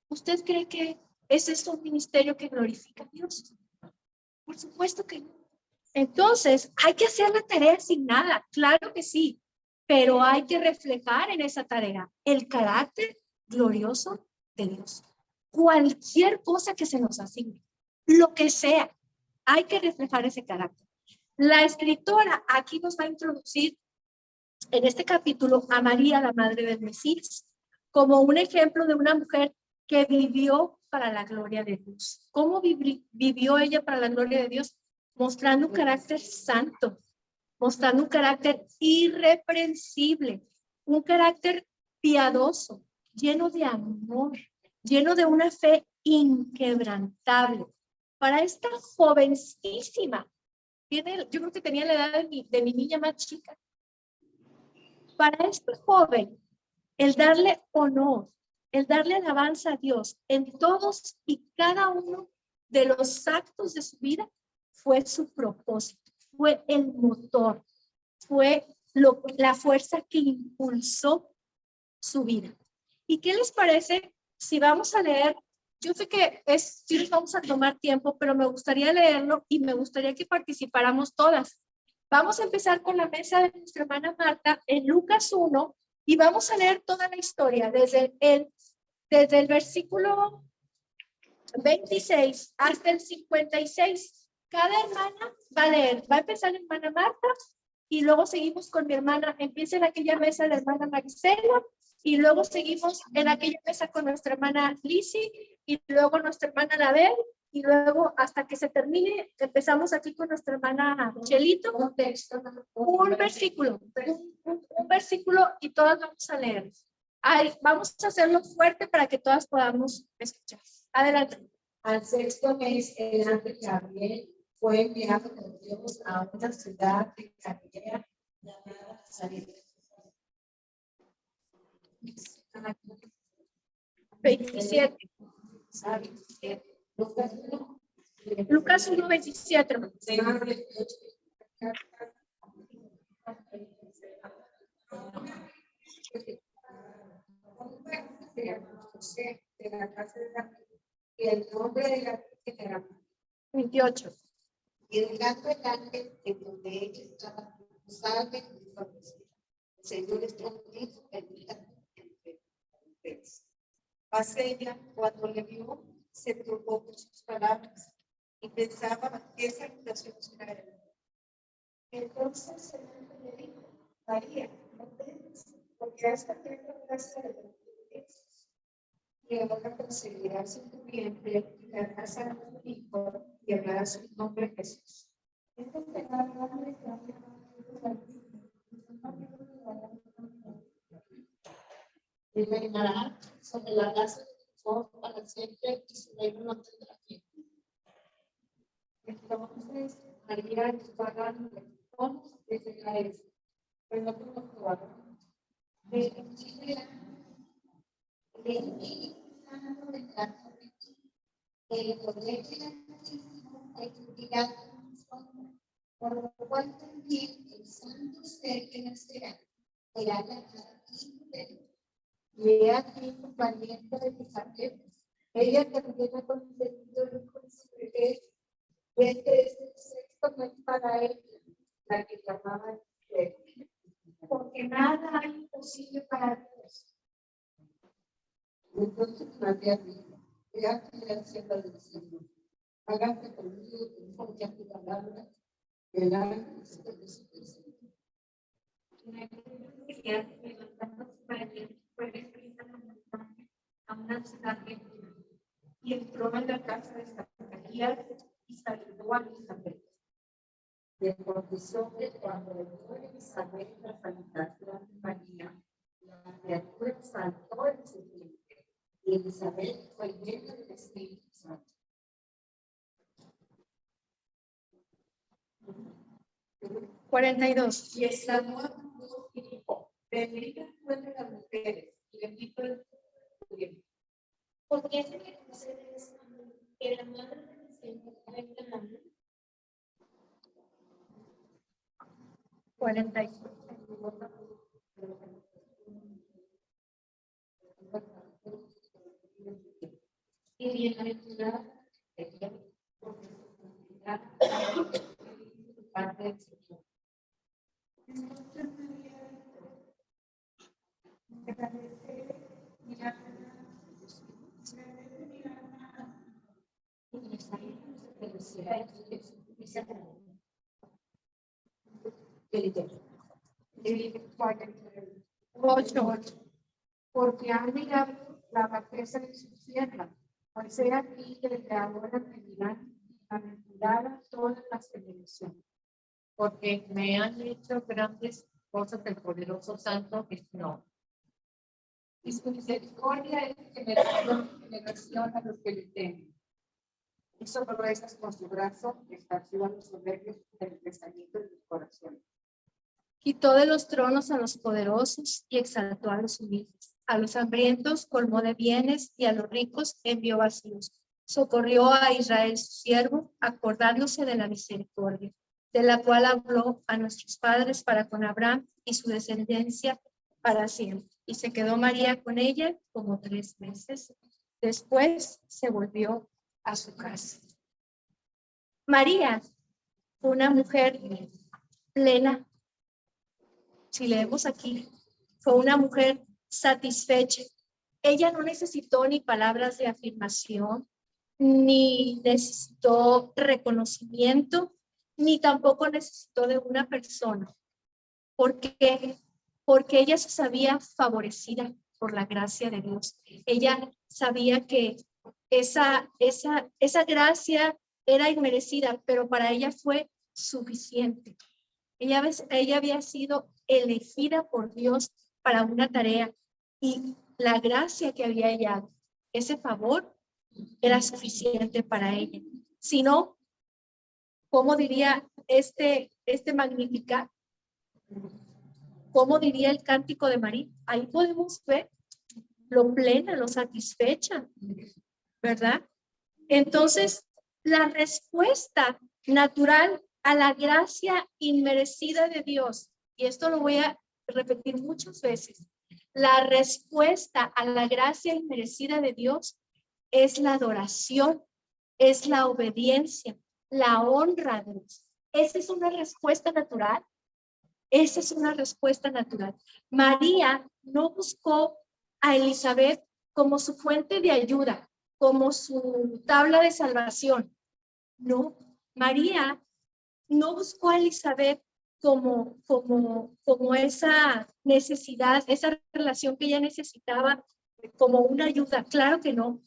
¿Usted cree que ese es un ministerio que glorifica a Dios? Por supuesto que no. Entonces, hay que hacer la tarea asignada, claro que sí, pero hay que reflejar en esa tarea el carácter glorioso de Dios. Cualquier cosa que se nos asigne, lo que sea, hay que reflejar ese carácter. La escritora aquí nos va a introducir en este capítulo a María, la madre del Mesías, como un ejemplo de una mujer que vivió para la gloria de Dios. ¿Cómo vivió ella para la gloria de Dios? Mostrando un carácter santo, mostrando un carácter irreprensible, un carácter piadoso, lleno de amor, lleno de una fe inquebrantable. Para esta jovencísima, yo creo que tenía la edad de mi niña más chica. Para este joven, el darle honor, el darle alabanza a Dios en todos y cada uno de los actos de su vida fue su propósito, fue el motor, fue la fuerza que impulsó su vida. ¿Y qué les parece si vamos a leer? Yo sé que sí nos vamos a tomar tiempo, pero me gustaría leerlo y me gustaría que participáramos todas. Vamos a empezar con la mesa de nuestra hermana Marta en Lucas 1 y vamos a leer toda la historia desde el versículo 26 hasta el 56. Cada hermana va a leer. Va a empezar la hermana Marta y luego seguimos con mi hermana. Empieza en aquella mesa la hermana Maricela y luego seguimos en aquella mesa con nuestra hermana Lizzy y luego nuestra hermana Label y luego hasta que se termine empezamos aquí con nuestra hermana Chelito. Un versículo, un versículo y todas vamos a leer. Vamos a hacerlo fuerte para que todas podamos escuchar. Adelante. Al sexto mes, el ángel Gabriel fue enviado por Dios a una ciudad de Galilea llamada Nazaret. 27. Lucas 1, 27. De la casa de David, y el nombre de la Virgen era 28. y delante del ángel en donde ella estaba, salve y favorecida. El Señor está contigo, bendita entre mujeres. Mas ella, cuando le vio, se turbó por sus palabras y pensaba que esa invitación era él. Entonces el ángel le dijo: María, no temas, porque has obtenido gracia de Dios. Y ahora concebirás en tu vientre y darás a luz un hijo y llamarás su nombre Jesús. Esto será grande y reinará sobre la casa de Jacob para siempre y su reino no tendrá fin. Entonces María estaba hablando de todos desde la este, pero no pudo probarlo. El poder del Altísimo ha explicado por lo cual también el santo ser que nacerá será llamado hijo de Dios. Y he aquí un valiente de Isabel, ella también ha concebido el hijo de su bebé, y este es el sexto mes para ella, la que llamaban Esther, porque nada hay imposible para Dios. Entonces María dijo: he aquí la sierva del Señor, hágase conmigo conforme a tu palabra. El ángel se te presentó. A una ciudad y entró en la casa de Zacarías y saludó a Isabel. de condición que cuando entró Elizabeth la salutación de María, la criatura saltó en su vientre, y Elizabeth fue llena del Espíritu Santo. $42. Y exclamó a voz y dijo: bendita tú entre las mujeres, y bendito es tu vientre. ¿Podría se reconocer que la madre del Señor venga a mí? 45. Y bienaventurada ella, porque su santidad es parte del Señor. Entonces María Porque han mirado la bajeza de su sierva, pues he aquí que desde ahora me dirán bienaventurada todas las generaciones. Porque me han hecho grandes cosas del poderoso santo no. Y su misericordia es de generación en generación a los que le temen. Hizo proezas con su brazo, esparció a los soberbios del pensamiento de sus corazones. Quitó de los tronos a los poderosos y exaltó a los humildes. A los hambrientos colmó de bienes y a los ricos envió vacíos. Socorrió a Israel su siervo, acordándose de la misericordia, de la cual habló a nuestros padres para con Abraham y su descendencia para siempre. Y se quedó María con ella como 3 meses. Después se volvió a su casa. María fue una mujer plena. Si leemos aquí, fue una mujer satisfecha. Ella no necesitó ni palabras de afirmación, ni necesitó reconocimiento, ni tampoco necesitó de una persona. ¿Por qué? Porque ella se sabía favorecida por la gracia de Dios. Ella sabía que esa gracia era inmerecida, pero para ella fue suficiente. Ella había sido elegida por Dios para una tarea y la gracia que había hallado, ese favor, era suficiente para ella. Si no, ¿cómo diría este Magnificat? ¿Cómo diría el cántico de María? Ahí podemos ver lo plena, lo satisfecha, ¿verdad? Entonces, la respuesta natural a la gracia inmerecida de Dios, y esto lo voy a repetir muchas veces, la respuesta a la gracia inmerecida de Dios es la adoración, es la obediencia, la honra a Dios. Esa es una respuesta natural. Esa es una respuesta natural. María no buscó a Elizabeth como su fuente de ayuda, como su tabla de salvación. No, María no buscó a Elizabeth como esa necesidad, esa relación que ella necesitaba como una ayuda. Claro que no,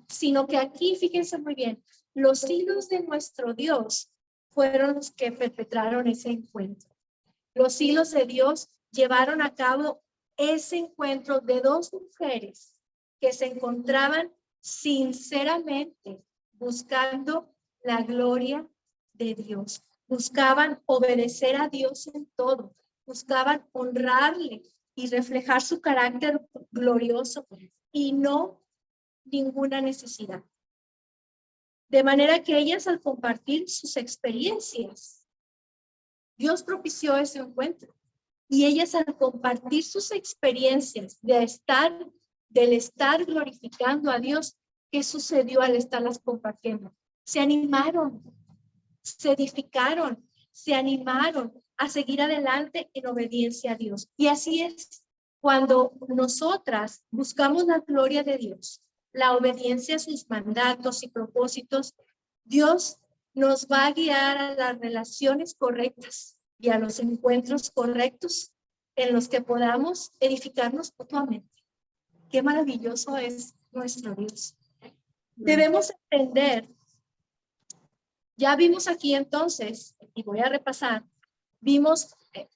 sino que aquí, fíjense muy bien, los hilos de nuestro Dios fueron los que perpetraron ese encuentro. Los hilos de Dios llevaron a cabo ese encuentro de 2 mujeres que se encontraban sinceramente buscando la gloria de Dios. Buscaban obedecer a Dios en todo. Buscaban honrarle y reflejar su carácter glorioso y no ninguna necesidad. De manera que ellas, al compartir sus experiencias, Dios propició ese encuentro. Y ellas, al compartir sus experiencias del estar glorificando a Dios, ¿qué sucedió al estarlas compartiendo? Se animaron, se edificaron, se animaron a seguir adelante en obediencia a Dios. Y así es cuando nosotras buscamos la gloria de Dios, la obediencia a sus mandatos y propósitos, Dios nos va a guiar a las relaciones correctas y a los encuentros correctos en los que podamos edificarnos mutuamente. Qué maravilloso es nuestro Dios. Debemos entender, ya vimos aquí entonces y voy a repasar, vimos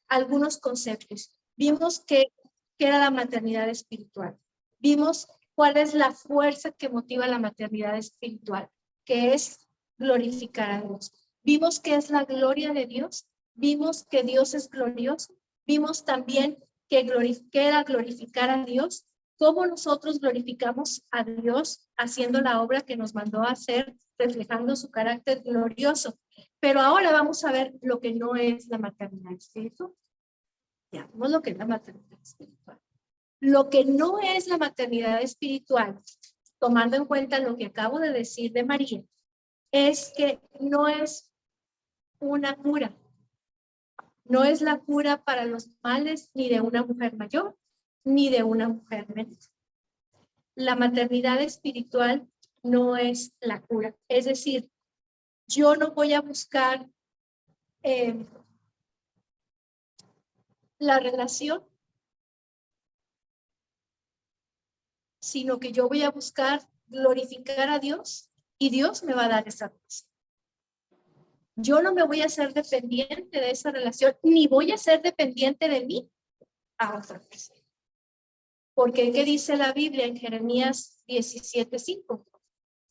algunos conceptos. Vimos qué era la maternidad espiritual. Vimos cuál es la fuerza que motiva la maternidad espiritual, que es glorificar a Dios. Vimos qué es la gloria de Dios. Vimos que Dios es glorioso. Vimos también que era glorificar a Dios. Cómo nosotros glorificamos a Dios haciendo la obra que nos mandó a hacer, reflejando su carácter glorioso. Pero ahora vamos a ver lo que no es la maternidad espiritual. Ya vemos lo que es la maternidad espiritual. Lo que no es la maternidad espiritual, tomando en cuenta lo que acabo de decir de María, es que no es una cura. No es la cura para los males ni de una mujer mayor, ni de una mujer menor. La maternidad espiritual no es la cura. Es decir, yo no voy a buscar la relación, sino que yo voy a buscar glorificar a Dios y Dios me va a dar esa relación. Yo no me voy a hacer dependiente de esa relación, ni voy a ser dependiente de mí a otra persona. Porque ¿qué dice la Biblia en Jeremías 17:5?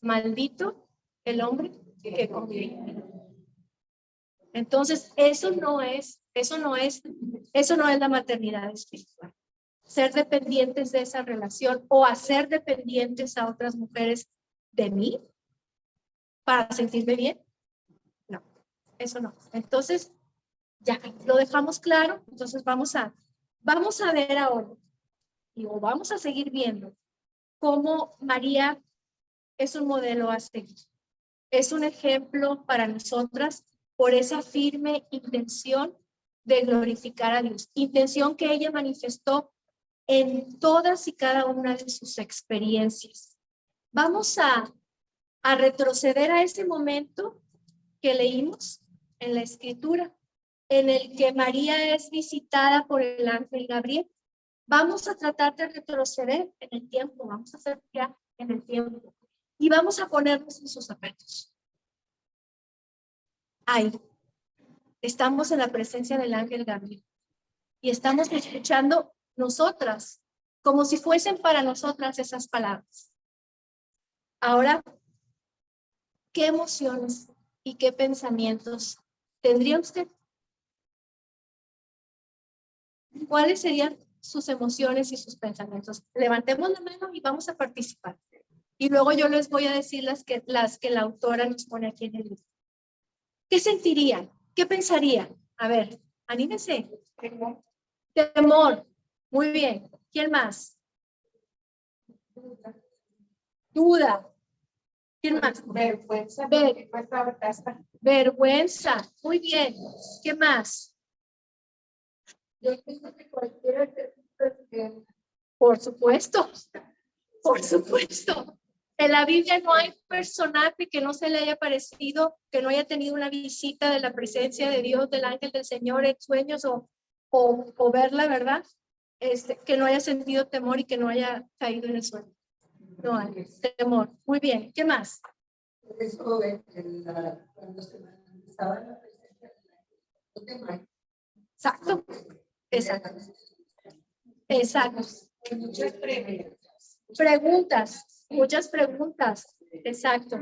Maldito el hombre que confía en mí. Entonces, eso no es la maternidad espiritual. Ser dependientes de esa relación o hacer dependientes a otras mujeres de mí para sentirme bien. No, eso no. Entonces, ya lo dejamos claro. Entonces, vamos a ver ahora, o vamos a seguir viendo cómo María es un modelo a seguir. Es un ejemplo para nosotras por esa firme intención de glorificar a Dios. Intención que ella manifestó en todas y cada una de sus experiencias. Vamos a retroceder a ese momento que leímos en la Escritura, en el que María es visitada por el ángel Gabriel. Vamos a tratar de retroceder en el tiempo, vamos a hacer ya en el tiempo y vamos a ponernos en sus zapatos. Ahí estamos en la presencia del ángel Gabriel y estamos escuchando nosotras, como si fuesen para nosotras esas palabras. Ahora, ¿qué emociones y qué pensamientos tendría usted? ¿Cuáles serían sus emociones y sus pensamientos? Levantemos la mano y vamos a participar. Y luego yo les voy a decir las que la autora nos pone aquí en el libro. ¿Qué sentirían? ¿Qué pensarían? A ver, anímense. Temor. Muy bien. ¿Quién más? Duda. ¿Quién más? Vergüenza. Vergüenza. Muy bien. ¿Qué más? Yo pienso que cualquiera que Por supuesto. Por supuesto. En la Biblia no hay personaje que no se le haya parecido, que no haya tenido una visita de la presencia de Dios, del ángel del Señor en sueños o verla, ¿verdad? Que no haya sentido temor y que no haya caído en el sueño. No hay temor. Muy bien. ¿Qué más? Eso cuando estaba en la presencia de la Exacto. Exacto. Exacto. muchas preguntas. Preguntas. Muchas preguntas. Exacto.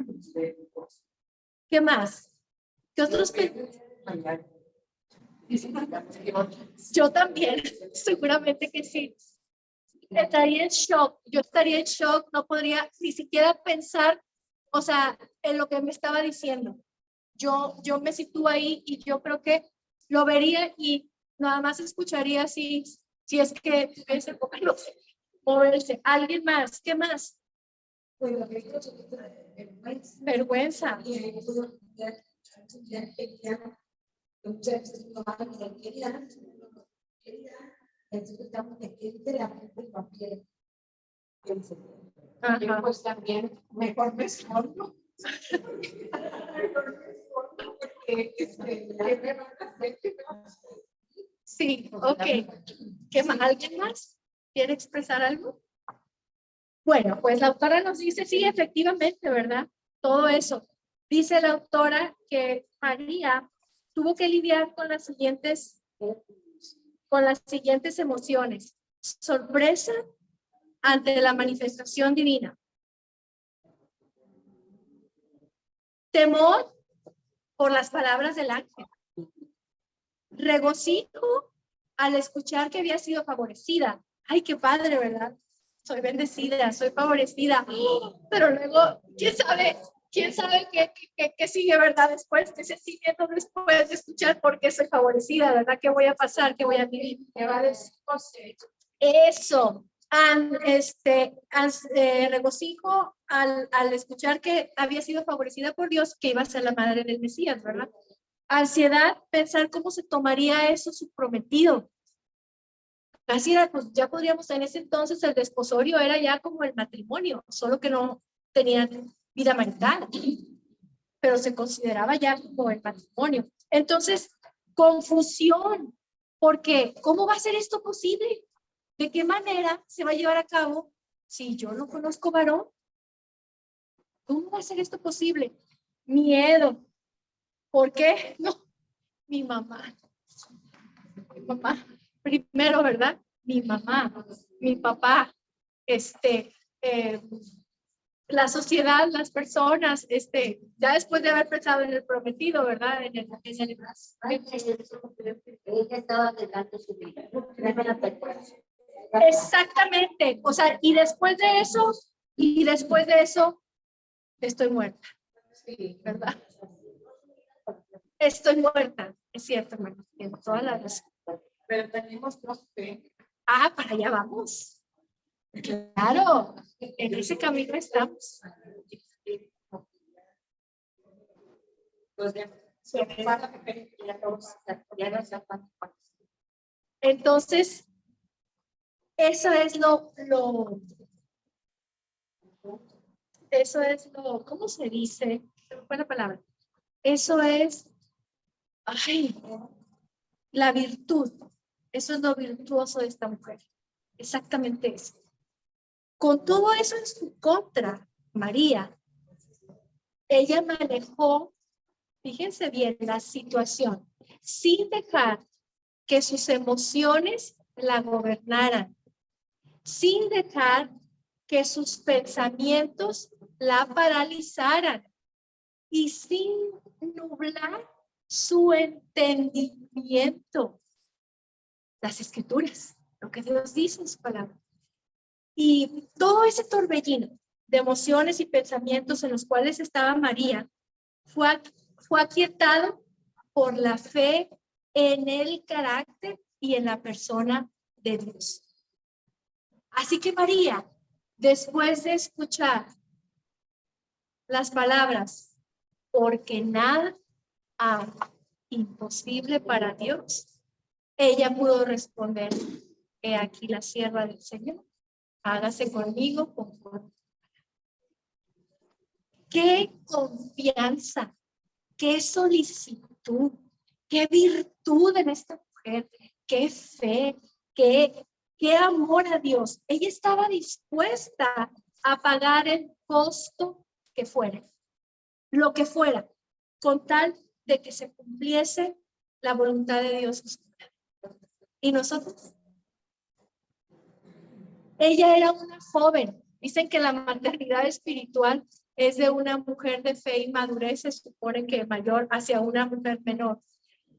¿Qué más? ¿Qué otros? Yo también, seguramente que sí. Estaría en shock. Yo estaría en shock, no podría ni siquiera pensar, o sea, en lo que me estaba diciendo. Yo me sitúo ahí y yo creo que lo vería y nada más escucharía si es que ese no sé, moverse. ¿Alguien más? ¿Qué más? Vergüenza. Ajá. Pues también mejor me escondo. Sí, ok. ¿Qué más? ¿Alguien más quiere expresar algo? Bueno, pues la autora nos dice, sí, efectivamente, ¿verdad? Todo eso. Dice la autora que María tuvo que lidiar con las siguientes emociones. Sorpresa ante la manifestación divina. Temor por las palabras del ángel. Regocijo al escuchar que había sido favorecida. Ay, qué padre, ¿verdad? Soy bendecida, soy favorecida. Pero luego, ¿quién sabe qué sigue, verdad? Después, qué se sigue después de escuchar por qué soy favorecida, ¿verdad? ¿Qué voy a pasar? ¿Qué voy a vivir? ¿Qué va a decir José? Eso. Regocijo al escuchar que había sido favorecida por Dios, que iba a ser la madre del Mesías, ¿verdad? Ansiedad, pensar cómo se tomaría eso su prometido. Casi era, pues ya podríamos, en ese entonces el desposorio era ya como el matrimonio, solo que no tenían vida marital, pero se consideraba ya como el matrimonio. Entonces, confusión, porque ¿cómo va a ser esto posible? ¿De qué manera se va a llevar a cabo si yo no conozco varón? ¿Cómo va a ser esto posible? Miedo. ¿Por qué? No, mi mamá. Primero, ¿verdad? Mi mamá, mi papá, la sociedad, las personas, ya después de haber pensado en el prometido, ¿verdad? Ella estaba delante de su vida. Exactamente, o sea, y después de eso, estoy muerta, ¿verdad? Estoy muerta, es cierto, hermano, en todas las... Pero tenemos fe. Para allá vamos. Claro, en ese camino estamos. Entonces, eso es ¿cómo se dice? Buena palabra. Eso es, la virtud. Eso es lo virtuoso de esta mujer. Exactamente eso. Con todo eso en su contra, María, ella manejó, fíjense bien, la situación, sin dejar que sus emociones la gobernaran, sin dejar que sus pensamientos la paralizaran y sin nublar su entendimiento. Las escrituras, lo que Dios dice en su palabra. Y todo ese torbellino de emociones y pensamientos en los cuales estaba María fue aquietado por la fe en el carácter y en la persona de Dios. Así que María, después de escuchar las palabras, porque nada hay imposible para Dios, ella pudo responder, he aquí la sierva del Señor, hágase conmigo conforme. Qué confianza, qué solicitud, qué virtud en esta mujer, qué fe, qué amor a Dios. Ella estaba dispuesta a pagar el costo que fuera, lo que fuera, con tal de que se cumpliese la voluntad de Dios. ¿Y nosotros? Ella era una joven. Dicen que la maternidad espiritual es de una mujer de fe y madurez, se supone que mayor hacia una mujer menor.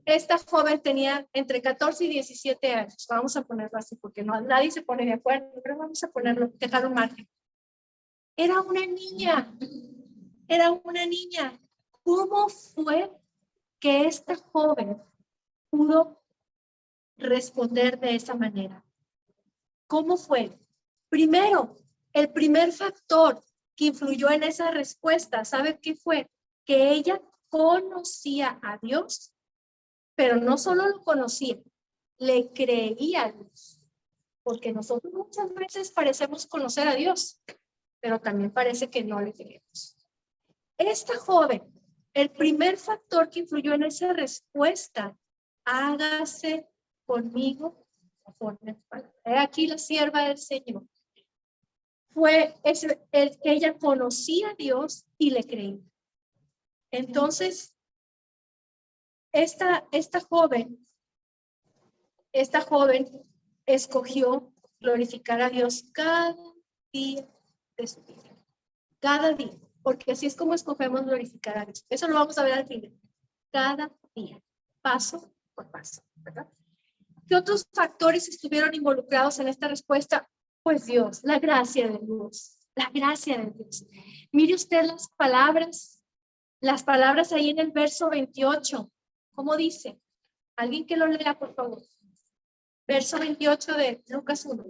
Esta joven tenía entre 14 y 17 años. Vamos a ponerlo así porque nadie se pone de acuerdo, pero vamos a ponerlo, dejar un margen. Era una niña. ¿Cómo fue que esta joven pudo responder de esa manera? ¿Cómo fue? Primero, el primer factor que influyó en esa respuesta, ¿sabe qué fue? Que ella conocía a Dios, pero no solo lo conocía, le creía a Dios. Porque nosotros muchas veces parecemos conocer a Dios, pero también parece que no le creemos. Esta joven, el primer factor que influyó en esa respuesta, hágase conmigo conforme. He aquí la sierva del Señor. Fue el que ella conocía a Dios y le creía. Entonces, esta joven escogió glorificar a Dios cada día de su vida. Cada día. Porque así es como escogemos glorificar a Dios. Eso lo vamos a ver al final. Cada día. Paso por paso. ¿Verdad? ¿Qué otros factores estuvieron involucrados en esta respuesta? Pues Dios, la gracia de Dios. La gracia de Dios. Mire usted las palabras ahí en el verso 28. ¿Cómo dice? Alguien que lo lea, por favor. Verso 28 de Lucas 1.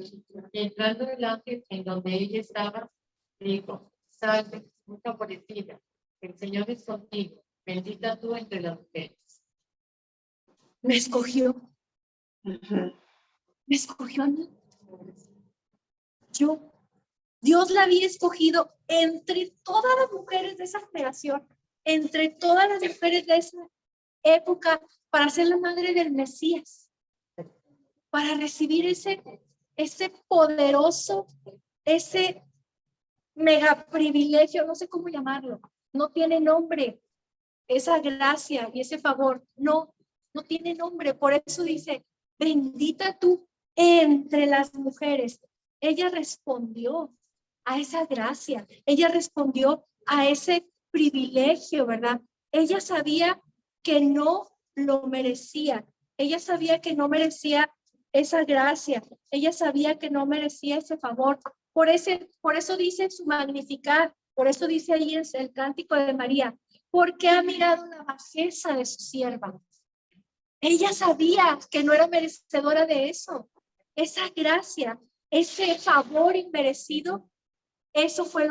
Entrando el ángel en donde ella estaba, dijo: salve, muy favorecida, el Señor es contigo, bendita tú entre las mujeres. Me escogió. Me escogió a mí. Dios la había escogido entre todas las mujeres de esa generación, entre todas las mujeres de esa época, para ser la madre del Mesías, para recibir ese poderoso, ese mega privilegio, no sé cómo llamarlo, no tiene nombre, esa gracia y ese favor, no tiene nombre. Por eso dice, bendita tú entre las mujeres. Ella respondió a esa gracia, ella respondió a ese privilegio, ¿verdad? Ella sabía que no lo merecía, ella sabía que no merecía esa gracia, ella sabía que no merecía ese favor. Por eso dice su Magnificat, por eso dice ahí el cántico de María, porque ha mirado la bajeza de su sierva. Ella sabía que no era merecedora de eso, esa gracia, ese favor inmerecido. Eso fue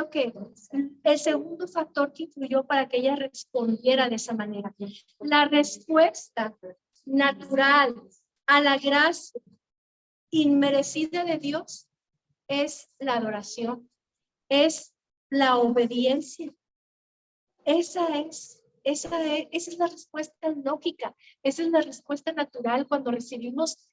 el segundo factor que influyó para que ella respondiera de esa manera. La respuesta natural a la gracia inmerecida de Dios es la adoración, es la obediencia. Esa es la respuesta lógica, esa es la respuesta natural cuando recibimos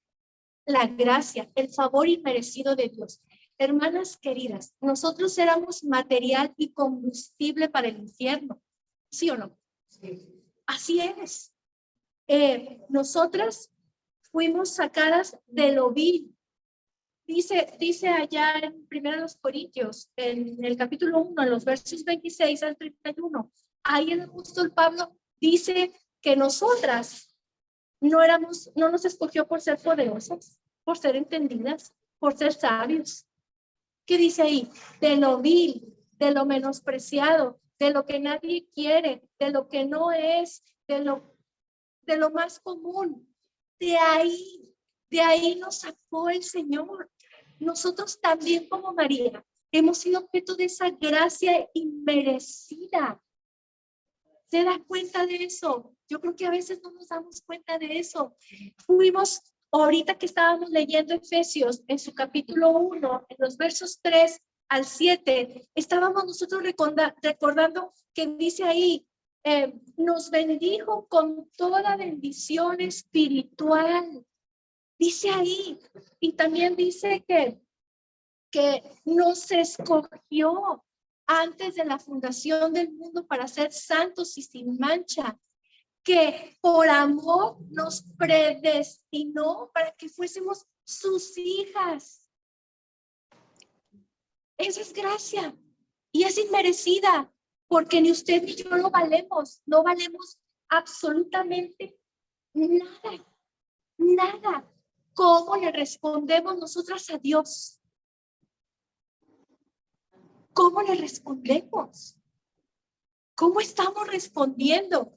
la gracia, el favor inmerecido de Dios. Hermanas queridas, nosotros éramos material y combustible para el infierno, ¿sí o no? Sí. Así es. Nosotras fuimos sacadas de lo vil. Dice allá en 1 Corintios, en el capítulo 1, en los versos 26 al 31, ahí el apóstol Pablo dice que nosotras no nos escogió por ser poderosas, por ser entendidas, por ser sabios. ¿Qué dice ahí? De lo vil, de lo menospreciado, de lo que nadie quiere, de lo que no es, de lo más común. De ahí nos sacó el Señor. Nosotros también, como María, hemos sido objeto de esa gracia inmerecida. ¿Se da cuenta de eso? Yo creo que a veces no nos damos cuenta de eso. Ahorita que estábamos leyendo Efesios en su capítulo 1, en los versos 3 al 7, estábamos nosotros recordando que dice ahí, nos bendijo con toda bendición espiritual. Dice ahí, y también dice que nos escogió antes de la fundación del mundo para ser santos y sin mancha, que por amor nos predestinó para que fuésemos sus hijas. Esa es gracia y es inmerecida, porque ni usted ni yo lo valemos, no valemos absolutamente nada, nada. ¿Cómo le respondemos nosotras a Dios? ¿Cómo le respondemos? ¿Cómo estamos respondiendo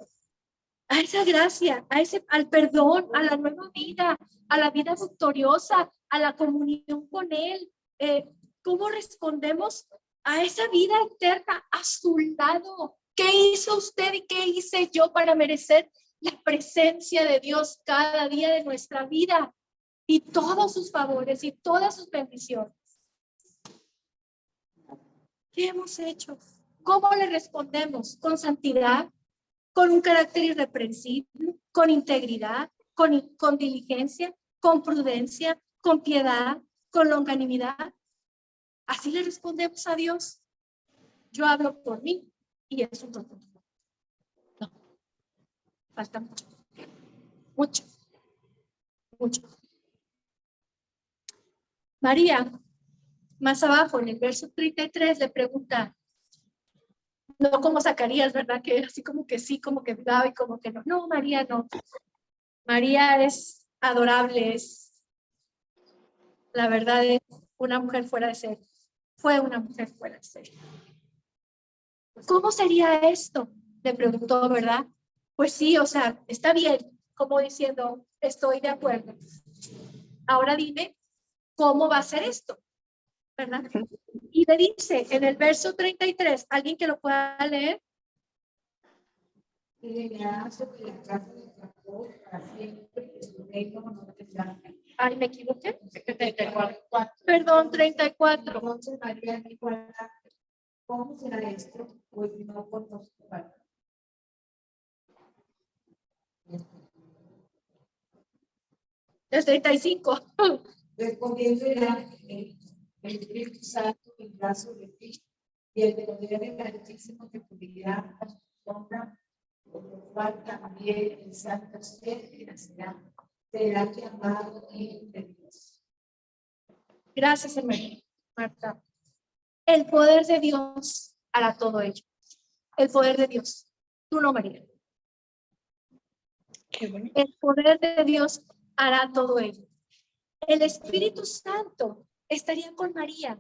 a esa gracia, al perdón, a la nueva vida, a la vida victoriosa, a la comunión con Él? ¿Cómo respondemos a esa vida eterna a su lado? ¿Qué hizo usted y qué hice yo para merecer la presencia de Dios cada día de nuestra vida y todos sus favores y todas sus bendiciones? ¿Qué hemos hecho? ¿Cómo le respondemos? ¿Con santidad? ¿Con un carácter irreprensible? ¿Con integridad? ¿Con diligencia? ¿Con prudencia? ¿Con piedad? ¿Con longanimidad? ¿Así le respondemos a Dios? Yo hablo por mí y eso no. Falta mucho. mucho, mucho. María, más abajo en el verso 33 le pregunta, no como Zacarías, ¿verdad? Que así como que sí, como que daba y como que no. No, María no. María es adorable, la verdad es una mujer fuera de serie. Fue una mujer fuera de serie. ¿Cómo sería esto? Le preguntó, ¿verdad? Pues sí, o sea, está bien, como diciendo, estoy de acuerdo. Ahora dime, ¿cómo va a ser esto? ¿Verdad? Y le dice en el verso 33, ¿alguien que lo pueda leer? Ay, me equivoqué. 34. Perdón, 34. Entonces María dijo, ¿cómo será esto? Pues no conozco. Es 35. Respondiendo el Espíritu Santo vendrá sobre ti y el poder del Altísimo te cubrirá a su sombra, por lo cual también el santo ser que nacerá será llamado Hijo de Dios. Gracias, hermana Marta. El poder de Dios hará todo ello. El poder de Dios. Tú no, María. El poder de Dios hará todo ello. El Espíritu Santo estaría con María,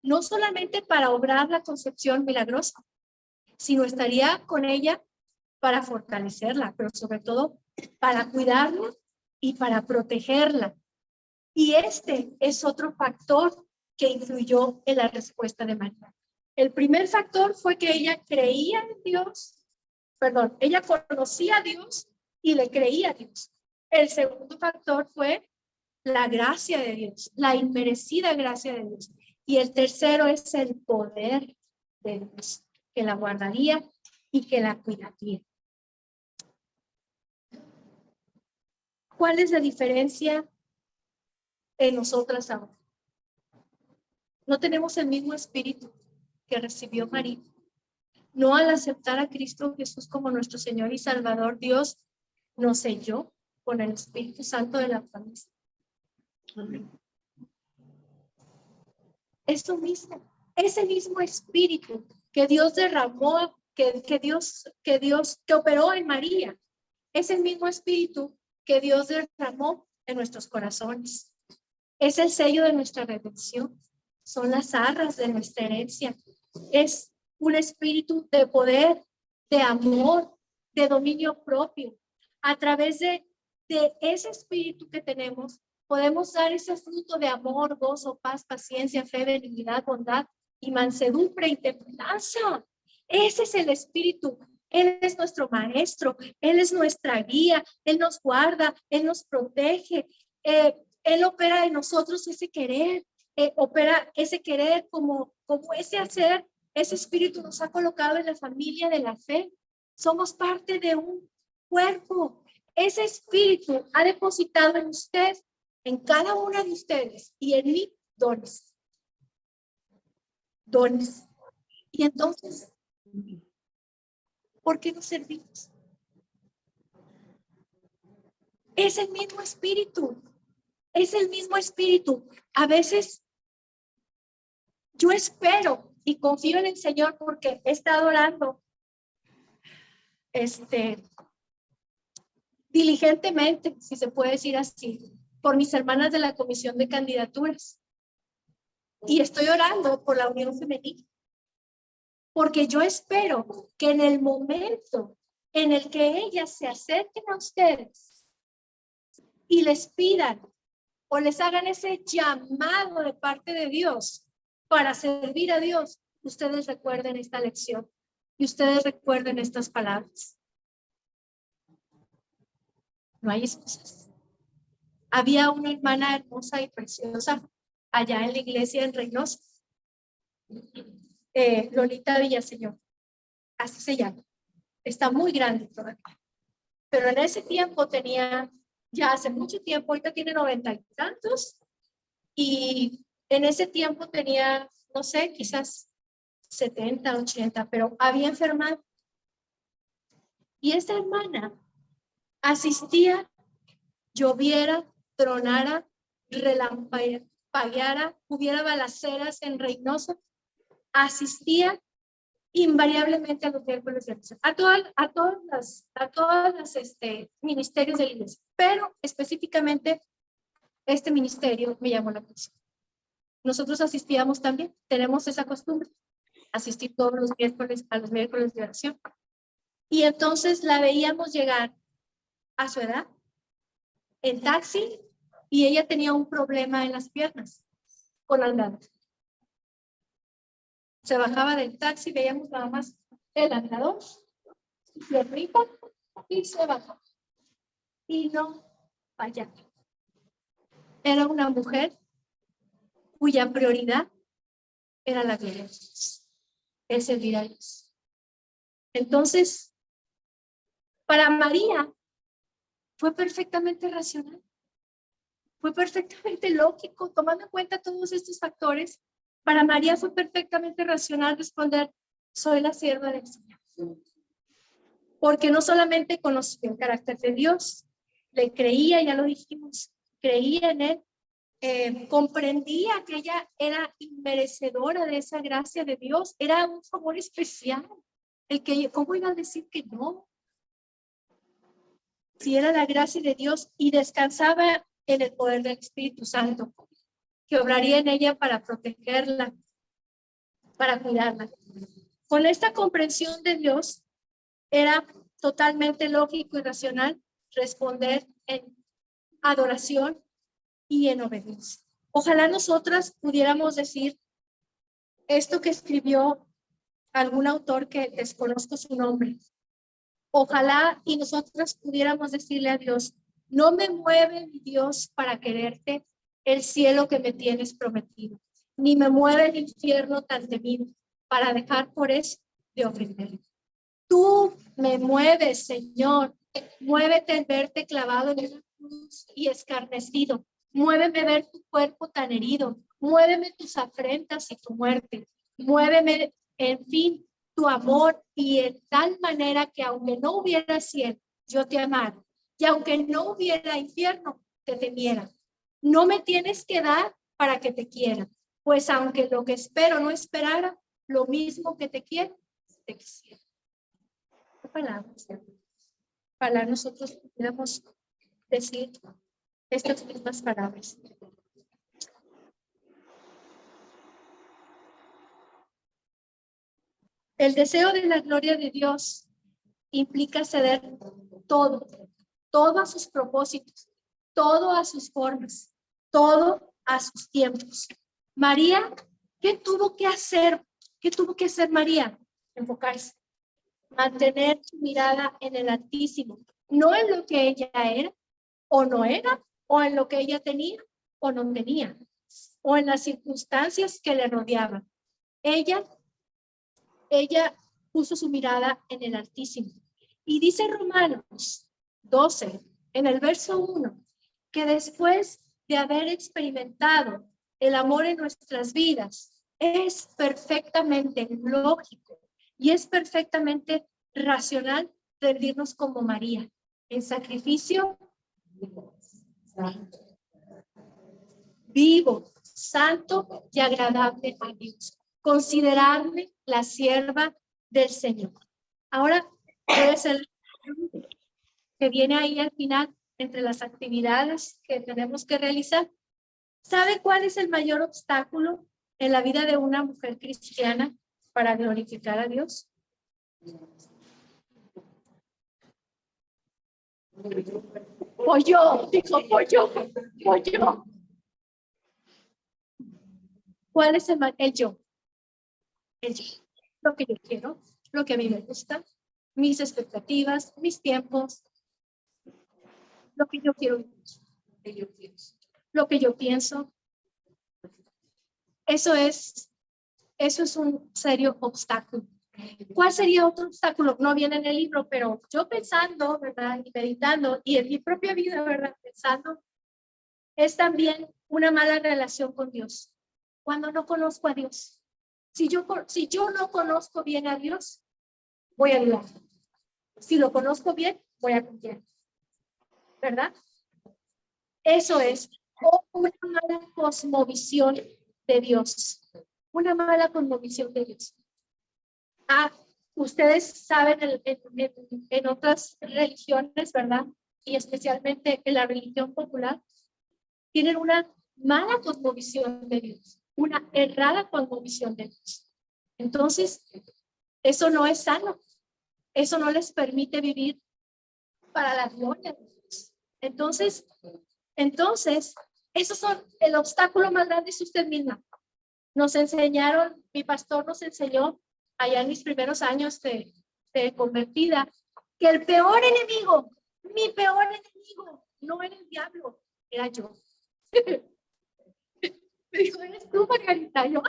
no solamente para obrar la concepción milagrosa, sino estaría con ella para fortalecerla, pero sobre todo para cuidarla y para protegerla. Y este es otro factor que influyó en la respuesta de María. El primer factor fue que ella creía en Dios, ella conocía a Dios y le creía a Dios. El segundo factor fue la gracia de Dios, la inmerecida gracia de Dios. Y el tercero es el poder de Dios, que la guardaría y que la cuidaría. ¿Cuál es la diferencia en nosotras ahora? No tenemos el mismo espíritu que recibió María. No, al aceptar a Cristo Jesús como nuestro Señor y Salvador, Dios nos selló con el Espíritu Santo de la promesa. Eso mismo, ese mismo espíritu que Dios derramó, que operó en María, es el mismo espíritu que Dios derramó en nuestros corazones. Es el sello de nuestra redención. Son las arras de nuestra herencia. Es un espíritu de poder, de amor, de dominio propio. A través de ese espíritu que tenemos, podemos dar ese fruto de amor, gozo, paz, paciencia, fe, benignidad, bondad y mansedumbre y templanza. Ese es el espíritu. Él es nuestro maestro, Él es nuestra guía, Él nos guarda, Él nos protege. Él opera en nosotros ese querer, opera ese querer como ese hacer. Ese espíritu nos ha colocado en la familia de la fe. Somos parte de un cuerpo. Ese espíritu ha depositado en usted, en cada una de ustedes y en mí, dones. Dones. Y entonces, ¿por qué no servimos? Es el mismo espíritu. Es el mismo espíritu. A veces yo espero y confío en el Señor porque he estado orando diligentemente, si se puede decir así, por mis hermanas de la Comisión de Candidaturas. Y estoy orando por la Unión Femenina. Porque yo espero que en el momento en el que ellas se acerquen a ustedes y les pidan o les hagan ese llamado de parte de Dios para servir a Dios, ustedes recuerden esta lección y ustedes recuerden estas palabras. No hay excusas. Había una hermana hermosa y preciosa allá en la iglesia en Reynosa, Lolita Villaseñor, así se llama. Está muy grande todavía. Pero en ese tiempo tenía, ya hace mucho tiempo, ahorita tiene 90 y tantos, y en ese tiempo tenía, no sé, quizás 70, 80, pero había enfermado. Y esta hermana Asistía, lloviera, tronara, relampagueara, hubiera balaceras en Reynosa, asistía invariablemente a los miércoles de oración, a todos los ministerios de la iglesia, pero específicamente este ministerio me llamó la atención. Nosotros asistíamos también, tenemos esa costumbre, asistir todos los miércoles a los miércoles de oración. Y entonces la veíamos llegar a su edad en taxi y ella tenía un problema en las piernas con andador. Se bajaba del taxi, veíamos nada más el andador, se arriba y se bajaba. Y no fallaba. Era una mujer cuya prioridad era la gloria de Dios, el servir a Dios. Entonces, para María fue perfectamente racional, fue perfectamente lógico, tomando en cuenta todos estos factores. Para María fue perfectamente racional responder, soy la sierva del Señor. Porque no solamente conocía el carácter de Dios, le creía, ya lo dijimos, creía en él, comprendía que ella era inmerecedora de esa gracia de Dios, era un favor especial. El que, ¿cómo iba a decir que no? Si era la gracia de Dios y descansaba en el poder del Espíritu Santo, que obraría en ella para protegerla, para cuidarla. Con esta comprensión de Dios, era totalmente lógico y racional responder en adoración y en obediencia. Ojalá nosotras pudiéramos decir esto que escribió algún autor que desconozco su nombre. Ojalá y nosotras pudiéramos decirle a Dios, no me mueve mi Dios para quererte el cielo que me tienes prometido, ni me mueve el infierno tan temido para dejar por eso de ofender. Tú me mueves, Señor, muévete en verte clavado en la cruz y escarnecido, muéveme ver tu cuerpo tan herido, muéveme tus afrentas y tu muerte, muéveme, en fin, tu amor y en tal manera que aunque no hubiera cielo, yo te amara, y aunque no hubiera infierno, te temiera. No me tienes que dar para que te quiera, pues aunque lo que espero no esperara, lo mismo que te quiero, te quisiera. ¿Qué palabras? Para nosotros pudiéramos decir estas mismas palabras. El deseo de la gloria de Dios implica ceder todo a sus propósitos, todo a sus formas, todo a sus tiempos. María, ¿qué tuvo que hacer? ¿Qué tuvo que hacer María? Enfocarse, mantener su mirada en el Altísimo, no en lo que ella era o no era, o en lo que ella tenía o no tenía, o en las circunstancias que le rodeaban. Ella puso su mirada en el Altísimo. Y dice Romanos 12, en el verso 1, que después de haber experimentado el amor en nuestras vidas, es perfectamente lógico y es perfectamente racional rendirnos como María, en sacrificio vivo, santo y agradable a Dios. Considerarme la sierva del Señor. Ahora puede ser que viene ahí al final entre las actividades que tenemos que realizar. ¿Sabe cuál es el mayor obstáculo en la vida de una mujer cristiana para glorificar a Dios? Pollo, dijo pollo. ¿Cuál es el yo? El yo. Lo que yo quiero, lo que a mí me gusta, mis expectativas, mis tiempos, lo que yo quiero, lo que yo pienso. Eso es un serio obstáculo. ¿Cuál sería otro obstáculo? No viene en el libro, pero yo pensando, ¿verdad? Y meditando, y en mi propia vida, ¿verdad? Pensando, es también una mala relación con Dios. Cuando no conozco a Dios. Si yo no conozco bien a Dios, voy a dudar. Si lo conozco bien, voy a confiar. ¿verdad? Eso es, o una mala cosmovisión de Dios, una mala cosmovisión de Dios. Ustedes saben en otras religiones, ¿verdad? Y especialmente en la religión popular, tienen una mala cosmovisión de Dios, una errada cosmovisión de Dios. Entonces, eso no es sano. Eso no les permite vivir para la gloria de Dios. Entonces, esos son el obstáculo más grande es usted misma. Nos enseñaron, mi pastor nos enseñó allá en mis primeros años de convertida, que el peor enemigo, mi peor enemigo, no era el diablo, era yo. Me dijo, eres tú, Margarita. Yo,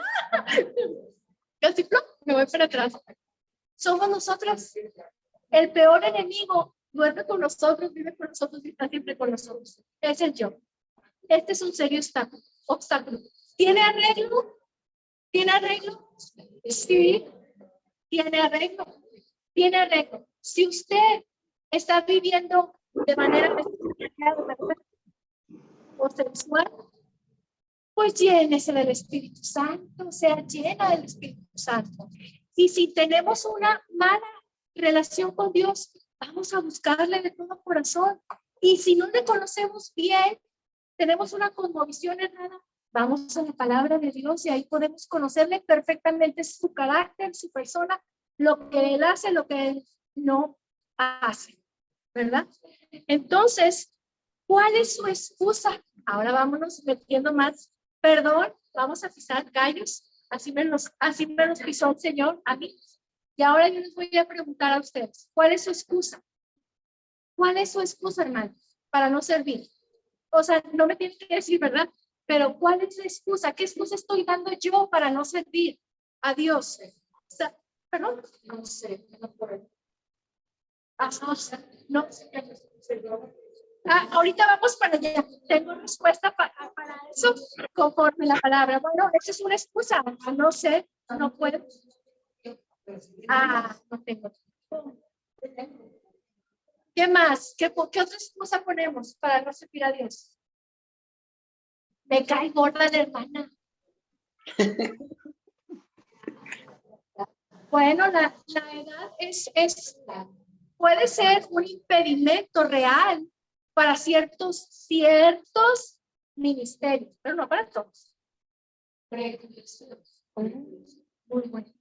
casi me voy para atrás. Somos nosotras. El peor enemigo duerme con nosotros, vive con nosotros y está siempre con nosotros. Es el yo. Este es un serio obstáculo. ¿Tiene arreglo? ¿Tiene arreglo? Sí. ¿Tiene arreglo? Tiene arreglo. Si usted está viviendo de manera o sexual, pues llénese del Espíritu Santo, sea llena del Espíritu Santo. Y si tenemos una mala relación con Dios, vamos a buscarle de todo corazón. Y si no le conocemos bien, tenemos una cosmovisión errada, vamos a la palabra de Dios y ahí podemos conocerle perfectamente su carácter, su persona, lo que él hace, lo que él no hace, ¿verdad? Entonces, ¿cuál es su excusa? Ahora vámonos metiendo más. Perdón, vamos a pisar gallos. Así me los pisó el Señor a mí. Y ahora yo les voy a preguntar a ustedes, ¿cuál es su excusa? ¿Cuál es su excusa, hermano, para no servir? O sea, no me tienen que decir, ¿verdad? Pero ¿cuál es la excusa? ¿Qué excusa estoy dando yo para no servir a Dios? O sea, ¿perdón? No sé, no puedo. No sé. Ahorita vamos para allá. Tengo respuesta para eso conforme la palabra. Bueno, esa es una excusa. No sé, no puedo. No tengo. ¿Qué más? ¿Qué otra excusa ponemos para no servir a Dios? Me cae gorda la hermana. Bueno, la edad puede ser un impedimento real para ciertos ministerios, pero no para todos. Prejuicios. Muy bueno.